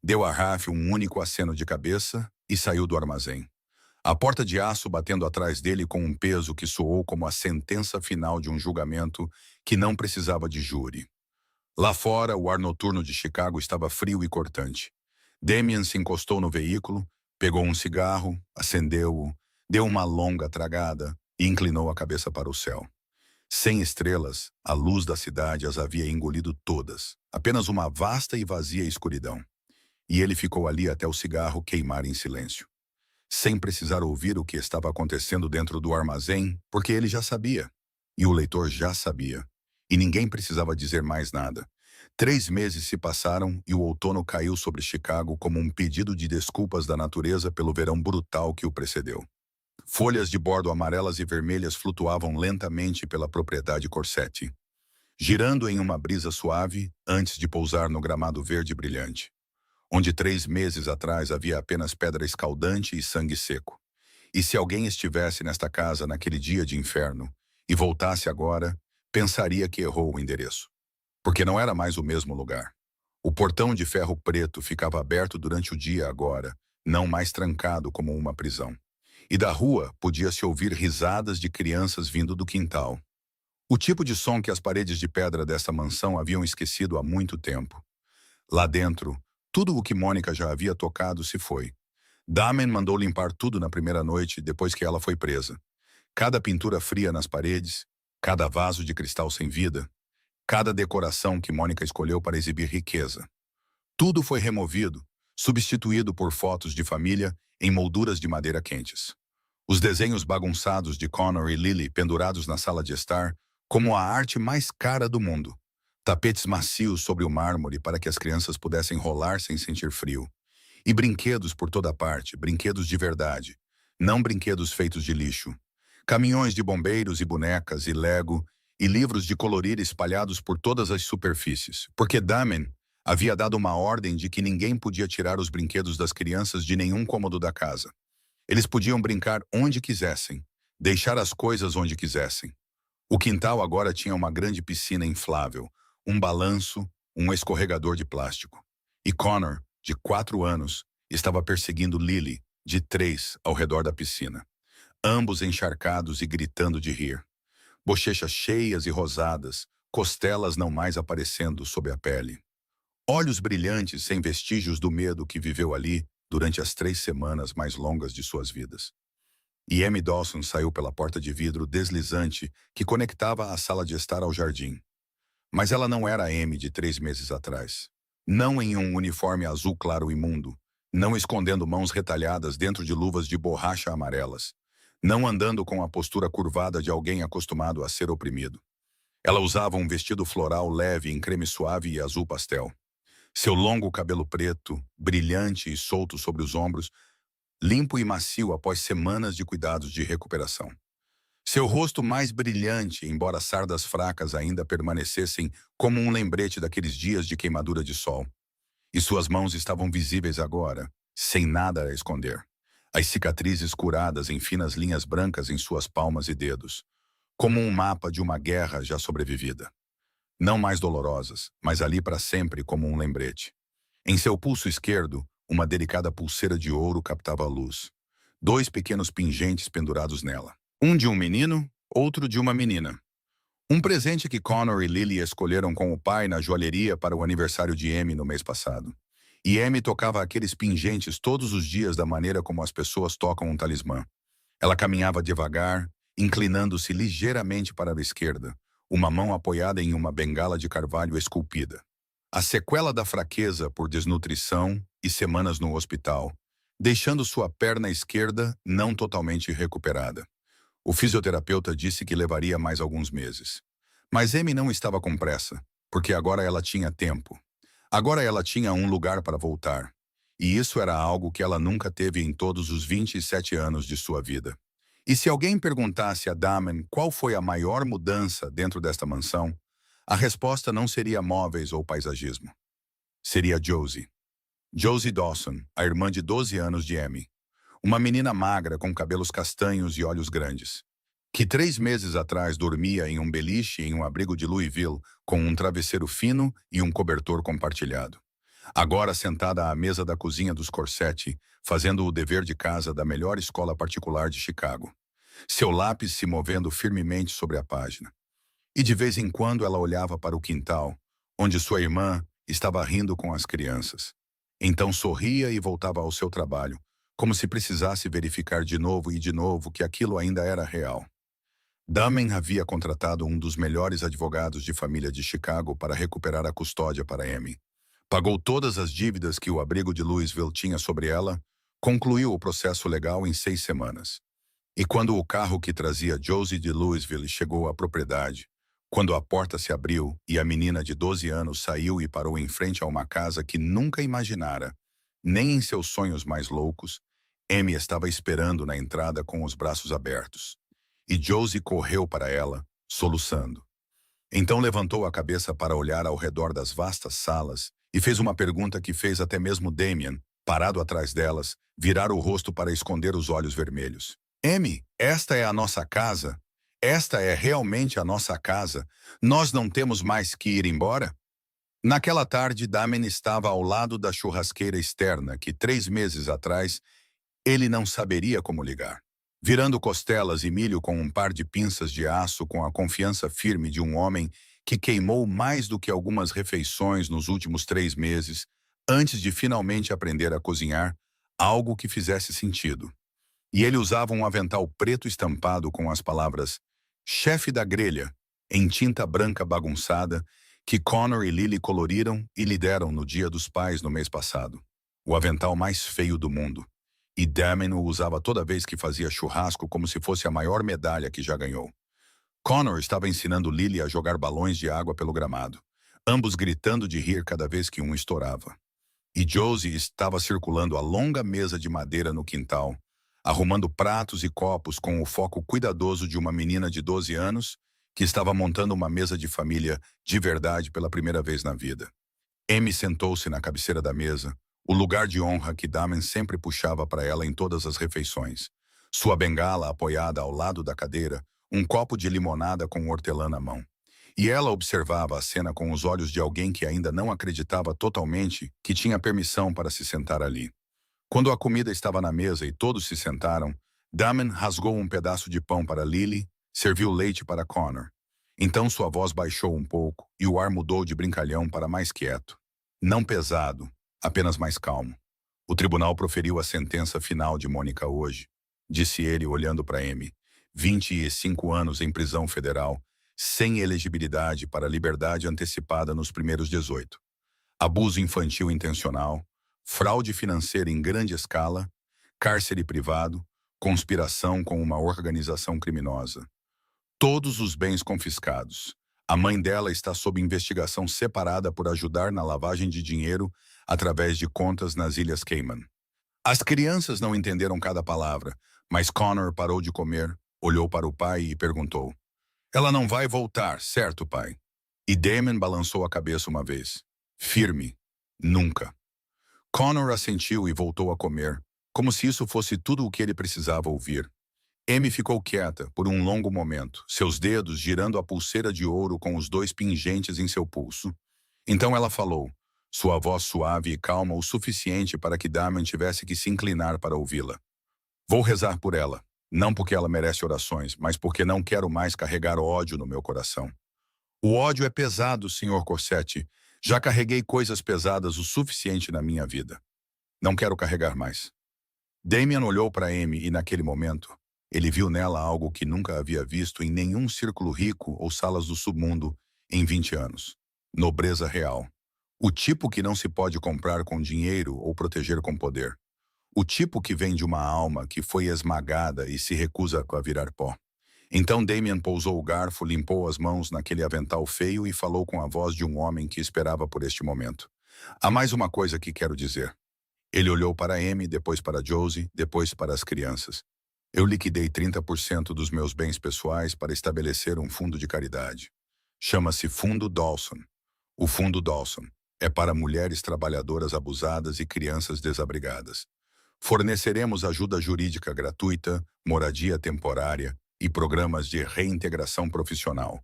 Deu a Raf um único aceno de cabeça e saiu do armazém. A porta de aço batendo atrás dele com um peso que soou como a sentença final de um julgamento que não precisava de júri. Lá fora, o ar noturno de Chicago estava frio e cortante. Damien se encostou no veículo, pegou um cigarro, acendeu-o, deu uma longa tragada e inclinou a cabeça para o céu. Sem estrelas, a luz da cidade as havia engolido todas, apenas uma vasta e vazia escuridão. E ele ficou ali até o cigarro queimar em silêncio, sem precisar ouvir o que estava acontecendo dentro do armazém, porque ele já sabia. E o leitor já sabia. E ninguém precisava dizer mais nada. 3 meses se passaram e o outono caiu sobre Chicago como um pedido de desculpas da natureza pelo verão brutal que o precedeu. Folhas de bordo amarelas e vermelhas flutuavam lentamente pela propriedade Corsette, girando em uma brisa suave antes de pousar no gramado verde brilhante, onde 3 meses atrás havia apenas pedra escaldante e sangue seco. E se alguém estivesse nesta casa naquele dia de inferno e voltasse agora, pensaria que errou o endereço, porque não era mais o mesmo lugar. O portão de ferro preto ficava aberto durante o dia agora, não mais trancado como uma prisão. E da rua podia-se ouvir risadas de crianças vindo do quintal. O tipo de som que as paredes de pedra dessa mansão haviam esquecido há muito tempo. Lá dentro, tudo o que Mônica já havia tocado se foi. Damien mandou limpar tudo na primeira noite depois que ela foi presa. Cada pintura fria nas paredes, cada vaso de cristal sem vida, cada decoração que Mônica escolheu para exibir riqueza. Tudo foi removido, substituído por fotos de família em molduras de madeira quentes. Os desenhos bagunçados de Connor e Lily pendurados na sala de estar, como a arte mais cara do mundo. Tapetes macios sobre o mármore para que as crianças pudessem rolar sem sentir frio. E brinquedos por toda parte, brinquedos de verdade, não brinquedos feitos de lixo. Caminhões de bombeiros e bonecas e Lego e livros de colorir espalhados por todas as superfícies, porque Damien havia dado uma ordem de que ninguém podia tirar os brinquedos das crianças de nenhum cômodo da casa. Eles podiam brincar onde quisessem, deixar as coisas onde quisessem. O quintal agora tinha uma grande piscina inflável, um balanço, um escorregador de plástico. E Connor, de 4 anos, estava perseguindo Lily, de 3, ao redor da piscina. Ambos encharcados e gritando de rir. Bochechas cheias e rosadas, costelas não mais aparecendo sob a pele. Olhos brilhantes sem vestígios do medo que viveu ali durante as 3 semanas mais longas de suas vidas. E Amy Dawson saiu pela porta de vidro deslizante que conectava a sala de estar ao jardim. Mas ela não era a Amy de 3 meses atrás. Não em um uniforme azul claro imundo, não escondendo mãos retalhadas dentro de luvas de borracha amarelas, não andando com a postura curvada de alguém acostumado a ser oprimido. Ela usava um vestido floral leve em creme suave e azul pastel. Seu longo cabelo preto, brilhante e solto sobre os ombros, limpo e macio após semanas de cuidados de recuperação. Seu rosto mais brilhante, embora sardas fracas ainda permanecessem como um lembrete daqueles dias de queimadura de sol. E suas mãos estavam visíveis agora, sem nada a esconder. As cicatrizes curadas em finas linhas brancas em suas palmas e dedos, como um mapa de uma guerra já sobrevivida. Não mais dolorosas, mas ali para sempre como um lembrete. Em seu pulso esquerdo, uma delicada pulseira de ouro captava a luz. 2 pequenos pingentes pendurados nela. Um de um menino, outro de uma menina. Um presente que Connor e Lily escolheram com o pai na joalheria para o aniversário de Amy no mês passado. E Amy tocava aqueles pingentes todos os dias da maneira como as pessoas tocam um talismã. Ela caminhava devagar, inclinando-se ligeiramente para a esquerda, uma mão apoiada em uma bengala de carvalho esculpida. A sequela da fraqueza por desnutrição e semanas no hospital, deixando sua perna esquerda não totalmente recuperada. O fisioterapeuta disse que levaria mais alguns meses. Mas Amy não estava com pressa, porque agora ela tinha tempo. Agora ela tinha um lugar para voltar. E isso era algo que ela nunca teve em todos os 27 anos de sua vida. E se alguém perguntasse a Damen qual foi a maior mudança dentro desta mansão, a resposta não seria móveis ou paisagismo. Seria Josie. Josie Dawson, a irmã de 12 anos de Amy. Uma menina magra com cabelos castanhos e olhos grandes, que 3 meses atrás dormia em um beliche em um abrigo de Louisville com um travesseiro fino e um cobertor compartilhado. Agora sentada à mesa da cozinha dos Corsetti, fazendo o dever de casa da melhor escola particular de Chicago. Seu lápis se movendo firmemente sobre a página. E de vez em quando ela olhava para o quintal, onde sua irmã estava rindo com as crianças. Então sorria e voltava ao seu trabalho, como se precisasse verificar de novo e de novo que aquilo ainda era real. Damen havia contratado um dos melhores advogados de família de Chicago para recuperar a custódia para Amy. Pagou todas as dívidas que o abrigo de Louisville tinha sobre ela, concluiu o processo legal em 6 semanas. E quando o carro que trazia Josie de Louisville chegou à propriedade, quando a porta se abriu e a menina de 12 anos saiu e parou em frente a uma casa que nunca imaginara, nem em seus sonhos mais loucos, Amy estava esperando na entrada com os braços abertos. E Josie correu para ela, soluçando. Então levantou a cabeça para olhar ao redor das vastas salas e fez uma pergunta que fez até mesmo Damien, parado atrás delas, virar o rosto para esconder os olhos vermelhos. Amy, esta é a nossa casa? Esta é realmente a nossa casa? Nós não temos mais que ir embora? Naquela tarde, Damien estava ao lado da churrasqueira externa que 3 meses atrás ele não saberia como ligar. Virando costelas e milho com um par de pinças de aço com a confiança firme de um homem que queimou mais do que algumas refeições nos últimos 3 meses, antes de finalmente aprender a cozinhar algo que fizesse sentido. E ele usava um avental preto estampado com as palavras chefe da grelha, em tinta branca bagunçada, que Connor e Lily coloriram e lhe deram no Dia dos Pais no mês passado. O avental mais feio do mundo. E Damen o usava toda vez que fazia churrasco como se fosse a maior medalha que já ganhou. Connor estava ensinando Lily a jogar balões de água pelo gramado, ambos gritando de rir cada vez que um estourava. E Josie estava circulando a longa mesa de madeira no quintal, arrumando pratos e copos com o foco cuidadoso de uma menina de 12 anos que estava montando uma mesa de família de verdade pela primeira vez na vida. Amy sentou-se na cabeceira da mesa, o lugar de honra que Damen sempre puxava para ela em todas as refeições. Sua bengala apoiada ao lado da cadeira, um copo de limonada com hortelã na mão. E ela observava a cena com os olhos de alguém que ainda não acreditava totalmente que tinha permissão para se sentar ali. Quando a comida estava na mesa e todos se sentaram, Damon rasgou um pedaço de pão para Lily, serviu leite para Connor. Então sua voz baixou um pouco e o ar mudou de brincalhão para mais quieto. Não pesado, apenas mais calmo. O tribunal proferiu a sentença final de Mônica hoje, disse ele olhando para Amy. 25 anos em prisão federal, sem elegibilidade para liberdade antecipada nos primeiros 18. Abuso infantil intencional, fraude financeira em grande escala, cárcere privado, conspiração com uma organização criminosa. Todos os bens confiscados. A mãe dela está sob investigação separada por ajudar na lavagem de dinheiro através de contas nas Ilhas Cayman. As crianças não entenderam cada palavra, mas Connor parou de comer, olhou para o pai e perguntou: "Ela não vai voltar, certo, pai?" E Damon balançou a cabeça uma vez. Firme. Nunca. Connor assentiu e voltou a comer, como se isso fosse tudo o que ele precisava ouvir. Amy ficou quieta por um longo momento, seus dedos girando a pulseira de ouro com os 2 pingentes em seu pulso. Então ela falou, sua voz suave e calma o suficiente para que Damon tivesse que se inclinar para ouvi-la. "Vou rezar por ela, não porque ela merece orações, mas porque não quero mais carregar ódio no meu coração. O ódio é pesado, Sr. Corsetti. Já carreguei coisas pesadas o suficiente na minha vida. Não quero carregar mais." Damien olhou para Amy e, naquele momento, ele viu nela algo que nunca havia visto em nenhum círculo rico ou salas do submundo em 20 anos. Nobreza real. O tipo que não se pode comprar com dinheiro ou proteger com poder. O tipo que vem de uma alma que foi esmagada e se recusa a virar pó. Então Damien pousou o garfo, limpou as mãos naquele avental feio e falou com a voz de um homem que esperava por este momento. "Há mais uma coisa que quero dizer." Ele olhou para Amy, depois para Josie, depois para as crianças. "Eu liquidei 30% dos meus bens pessoais para estabelecer um fundo de caridade. Chama-se Fundo Dawson. O Fundo Dawson é para mulheres trabalhadoras abusadas e crianças desabrigadas. Forneceremos ajuda jurídica gratuita, moradia temporária e programas de reintegração profissional.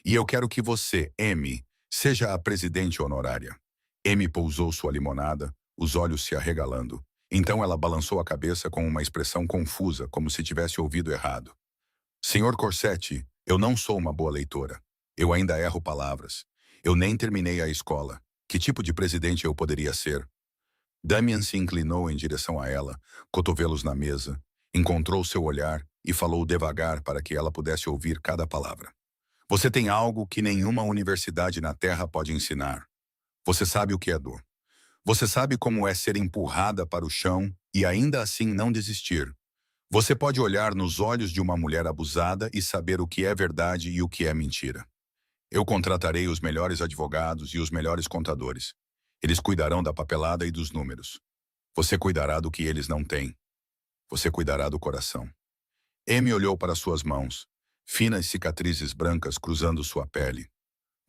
E eu quero que você, Amy, seja a presidente honorária." Amy pousou sua limonada, os olhos se arregalando. Então ela balançou a cabeça com uma expressão confusa, como se tivesse ouvido errado. "Senhor Corsetti, eu não sou uma boa leitora. Eu ainda erro palavras. Eu nem terminei a escola. Que tipo de presidente eu poderia ser?" Damien se inclinou em direção a ela, cotovelos na mesa, encontrou seu olhar e falou devagar para que ela pudesse ouvir cada palavra. "Você tem algo que nenhuma universidade na Terra pode ensinar. Você sabe o que é dor. Você sabe como é ser empurrada para o chão e ainda assim não desistir. Você pode olhar nos olhos de uma mulher abusada e saber o que é verdade e o que é mentira. Eu contratarei os melhores advogados e os melhores contadores. Eles cuidarão da papelada e dos números. Você cuidará do que eles não têm. Você cuidará do coração." Amy olhou para suas mãos, finas cicatrizes brancas cruzando sua pele.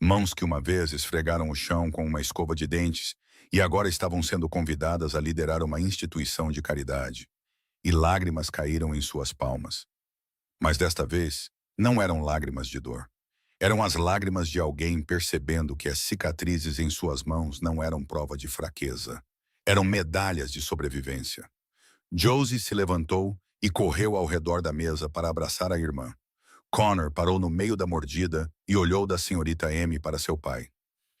Mãos que uma vez esfregaram o chão com uma escova de dentes e agora estavam sendo convidadas a liderar uma instituição de caridade. E lágrimas caíram em suas palmas. Mas desta vez, não eram lágrimas de dor. Eram as lágrimas de alguém percebendo que as cicatrizes em suas mãos não eram prova de fraqueza. Eram medalhas de sobrevivência. Josie se levantou e correu ao redor da mesa para abraçar a irmã. Connor parou no meio da mordida e olhou da senhorita Amy para seu pai.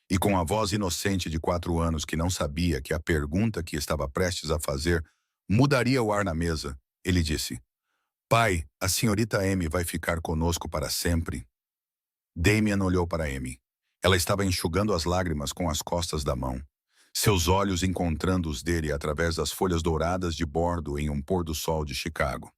E com a voz inocente de 4 anos que não sabia que a pergunta que estava prestes a fazer mudaria o ar na mesa, ele disse: "Pai, a senhorita Amy vai ficar conosco para sempre?" Damien olhou para Amy. Ela estava enxugando as lágrimas com as costas da mão, seus olhos encontrando os dele através das folhas douradas de bordo em um pôr-do-sol de Chicago.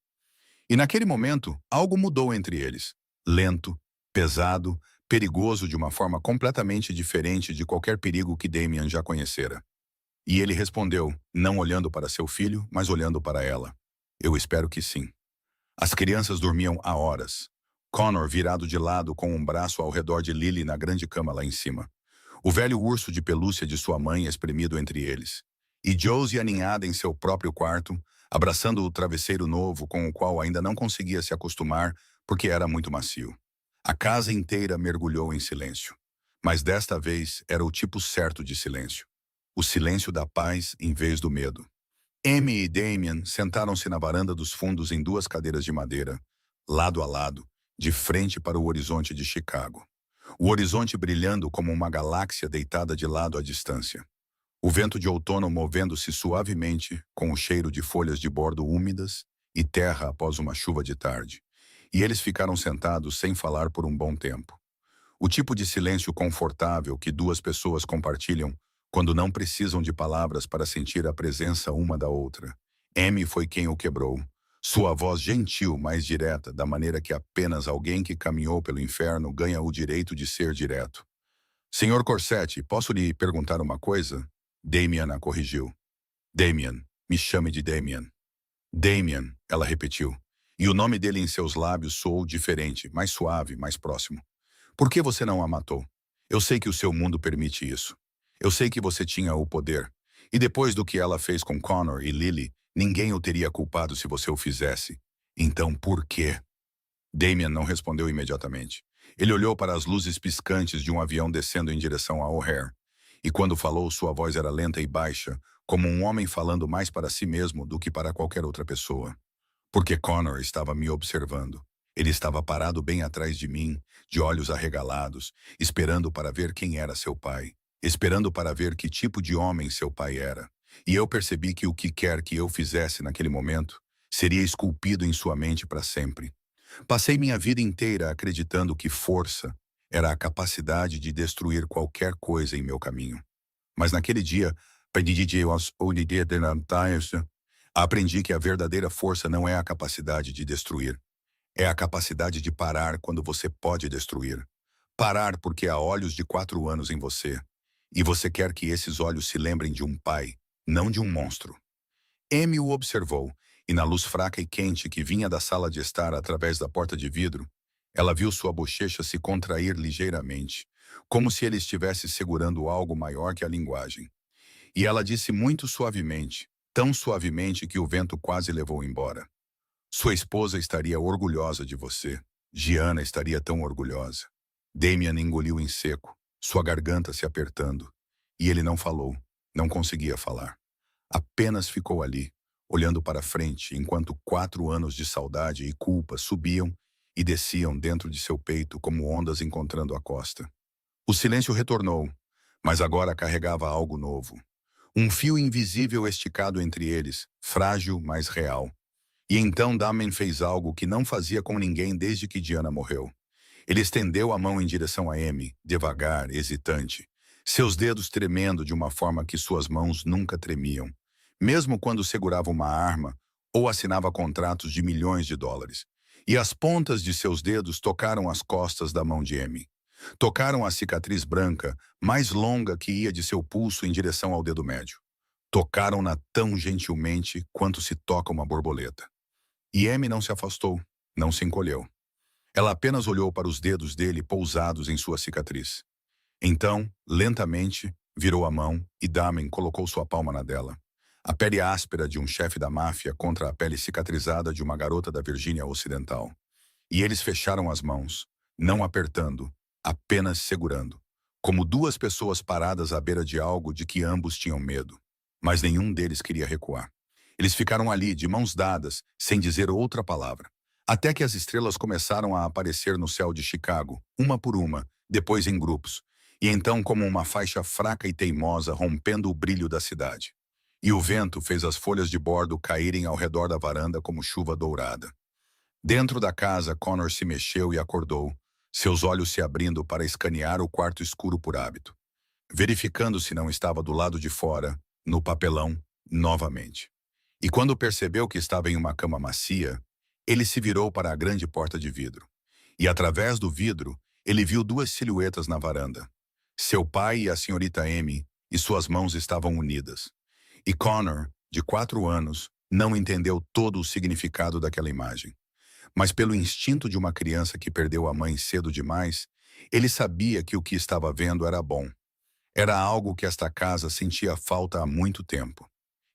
E naquele momento, algo mudou entre eles. Lento, pesado, perigoso de uma forma completamente diferente de qualquer perigo que Damien já conhecera. E ele respondeu, não olhando para seu filho, mas olhando para ela: "Eu espero que sim." As crianças dormiam há horas. Connor virado de lado com um braço ao redor de Lily na grande cama lá em cima. O velho urso de pelúcia de sua mãe espremido entre eles. E Josie aninhada em seu próprio quarto, abraçando o travesseiro novo com o qual ainda não conseguia se acostumar porque era muito macio. A casa inteira mergulhou em silêncio. Mas desta vez era o tipo certo de silêncio. O silêncio da paz em vez do medo. Amy e Damien sentaram-se na varanda dos fundos em duas cadeiras de madeira, lado a lado, de frente para o horizonte de Chicago. O horizonte brilhando como uma galáxia deitada de lado à distância. O vento de outono movendo-se suavemente, com o cheiro de folhas de bordo úmidas e terra após uma chuva de tarde. E eles ficaram sentados sem falar por um bom tempo. O tipo de silêncio confortável que duas pessoas compartilham quando não precisam de palavras para sentir a presença uma da outra. Amy foi quem o quebrou. Sua voz gentil, mais direta, da maneira que apenas alguém que caminhou pelo inferno ganha o direito de ser direto. Senhor Corsetti, posso lhe perguntar uma coisa? Damien a corrigiu. Damien, me chame de Damien. Damien, ela repetiu. E o nome dele em seus lábios soou diferente, mais suave, mais próximo. Por que você não a matou? Eu sei que o seu mundo permite isso. Eu sei que você tinha o poder. E depois do que ela fez com Connor e Lily, ninguém o teria culpado se você o fizesse. Então por quê? Damien não respondeu imediatamente. Ele olhou para as luzes piscantes de um avião descendo em direção a O'Hare. E quando falou, sua voz era lenta e baixa, como um homem falando mais para si mesmo do que para qualquer outra pessoa. Porque Connor estava me observando. Ele estava parado bem atrás de mim, de olhos arregalados, esperando para ver quem era seu pai, esperando para ver que tipo de homem seu pai era. E eu percebi que o que quer que eu fizesse naquele momento seria esculpido em sua mente para sempre. Passei minha vida inteira acreditando que força era a capacidade de destruir qualquer coisa em meu caminho. Mas naquele dia, aprendi que a verdadeira força não é a capacidade de destruir. É a capacidade de parar quando você pode destruir. Parar porque há olhos de 4 anos em você. E você quer que esses olhos se lembrem de um pai, não de um monstro. Amy o observou, e na luz fraca e quente que vinha da sala de estar através da porta de vidro, ela viu sua bochecha se contrair ligeiramente, como se ele estivesse segurando algo maior que a linguagem. E ela disse muito suavemente, tão suavemente que o vento quase levou embora. Sua esposa estaria orgulhosa de você. Gianna estaria tão orgulhosa. Damien engoliu em seco, sua garganta se apertando. E ele não falou, não conseguia falar. Apenas ficou ali, olhando para frente, enquanto 4 anos de saudade e culpa subiam e desciam dentro de seu peito como ondas encontrando a costa. O silêncio retornou, mas agora carregava algo novo. Um fio invisível esticado entre eles, frágil, mas real. E então Damien fez algo que não fazia com ninguém desde que Diana morreu. Ele estendeu a mão em direção a Amy, devagar, hesitante, seus dedos tremendo de uma forma que suas mãos nunca tremiam, mesmo quando segurava uma arma ou assinava contratos de milhões de dólares. E as pontas de seus dedos tocaram as costas da mão de Amy. Tocaram a cicatriz branca, mais longa que ia de seu pulso em direção ao dedo médio. Tocaram-na tão gentilmente quanto se toca uma borboleta. E Amy não se afastou, não se encolheu. Ela apenas olhou para os dedos dele pousados em sua cicatriz. Então, lentamente, virou a mão e Damien colocou sua palma na dela. A pele áspera de um chefe da máfia contra a pele cicatrizada de uma garota da Virgínia Ocidental. E eles fecharam as mãos, não apertando, apenas segurando, como duas pessoas paradas à beira de algo de que ambos tinham medo. Mas nenhum deles queria recuar. Eles ficaram ali, de mãos dadas, sem dizer outra palavra, até que as estrelas começaram a aparecer no céu de Chicago, uma por uma, depois em grupos, e então como uma faixa fraca e teimosa rompendo o brilho da cidade. E o vento fez as folhas de bordo caírem ao redor da varanda como chuva dourada. Dentro da casa, Connor se mexeu e acordou, seus olhos se abrindo para escanear o quarto escuro por hábito, verificando se não estava do lado de fora, no papelão, novamente. E quando percebeu que estava em uma cama macia, ele se virou para a grande porta de vidro. E através do vidro, ele viu duas silhuetas na varanda. Seu pai e a senhorita Amy, e suas mãos estavam unidas. E Connor, de 4 anos, não entendeu todo o significado daquela imagem. Mas pelo instinto de uma criança que perdeu a mãe cedo demais, ele sabia que o que estava vendo era bom. Era algo que esta casa sentia falta há muito tempo.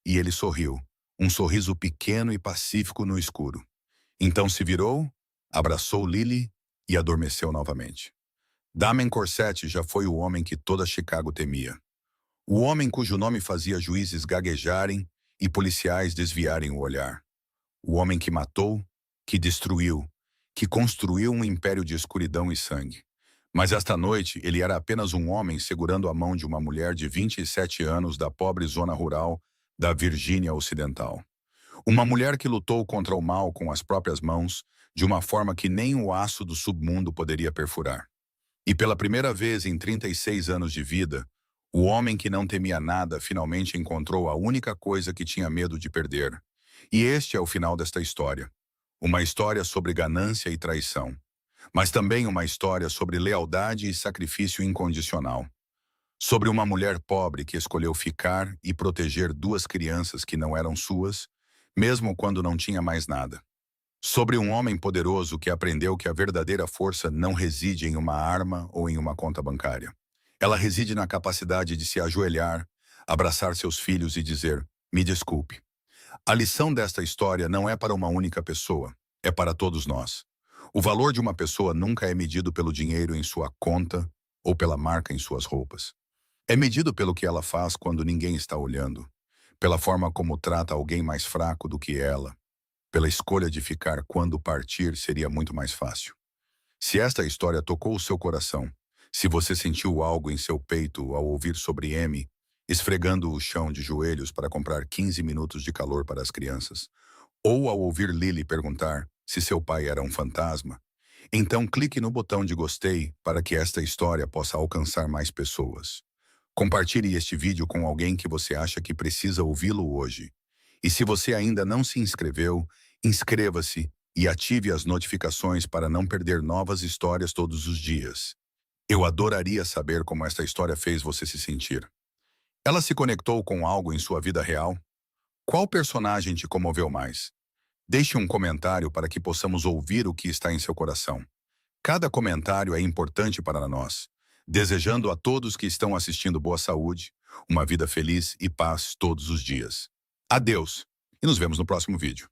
E ele sorriu, um sorriso pequeno e pacífico no escuro. Então se virou, abraçou Lily e adormeceu novamente. Damien Corsetti já foi o homem que toda Chicago temia. O homem cujo nome fazia juízes gaguejarem e policiais desviarem o olhar. O homem que matou, que destruiu, que construiu um império de escuridão e sangue. Mas esta noite ele era apenas um homem segurando a mão de uma mulher de 27 anos da pobre zona rural da Virgínia Ocidental. Uma mulher que lutou contra o mal com as próprias mãos, de uma forma que nem o aço do submundo poderia perfurar. E pela primeira vez em 36 anos de vida, o homem que não temia nada finalmente encontrou a única coisa que tinha medo de perder. E este é o final desta história. Uma história sobre ganância e traição, mas também uma história sobre lealdade e sacrifício incondicional. Sobre uma mulher pobre que escolheu ficar e proteger duas crianças que não eram suas, mesmo quando não tinha mais nada. Sobre um homem poderoso que aprendeu que a verdadeira força não reside em uma arma ou em uma conta bancária. Ela reside na capacidade de se ajoelhar, abraçar seus filhos e dizer, me desculpe. A lição desta história não é para uma única pessoa, é para todos nós. O valor de uma pessoa nunca é medido pelo dinheiro em sua conta ou pela marca em suas roupas. É medido pelo que ela faz quando ninguém está olhando, pela forma como trata alguém mais fraco do que ela, pela escolha de ficar quando partir seria muito mais fácil. Se esta história tocou o seu coração, se você sentiu algo em seu peito ao ouvir sobre Amy, esfregando o chão de joelhos para comprar 15 minutos de calor para as crianças, ou ao ouvir Lily perguntar se seu pai era um fantasma, então clique no botão de gostei para que esta história possa alcançar mais pessoas. Compartilhe este vídeo com alguém que você acha que precisa ouvi-lo hoje. E se você ainda não se inscreveu, inscreva-se e ative as notificações para não perder novas histórias todos os dias. Eu adoraria saber como esta história fez você se sentir. Ela se conectou com algo em sua vida real? Qual personagem te comoveu mais? Deixe um comentário para que possamos ouvir o que está em seu coração. Cada comentário é importante para nós. Desejando a todos que estão assistindo boa saúde, uma vida feliz e paz todos os dias. Adeus e nos vemos no próximo vídeo.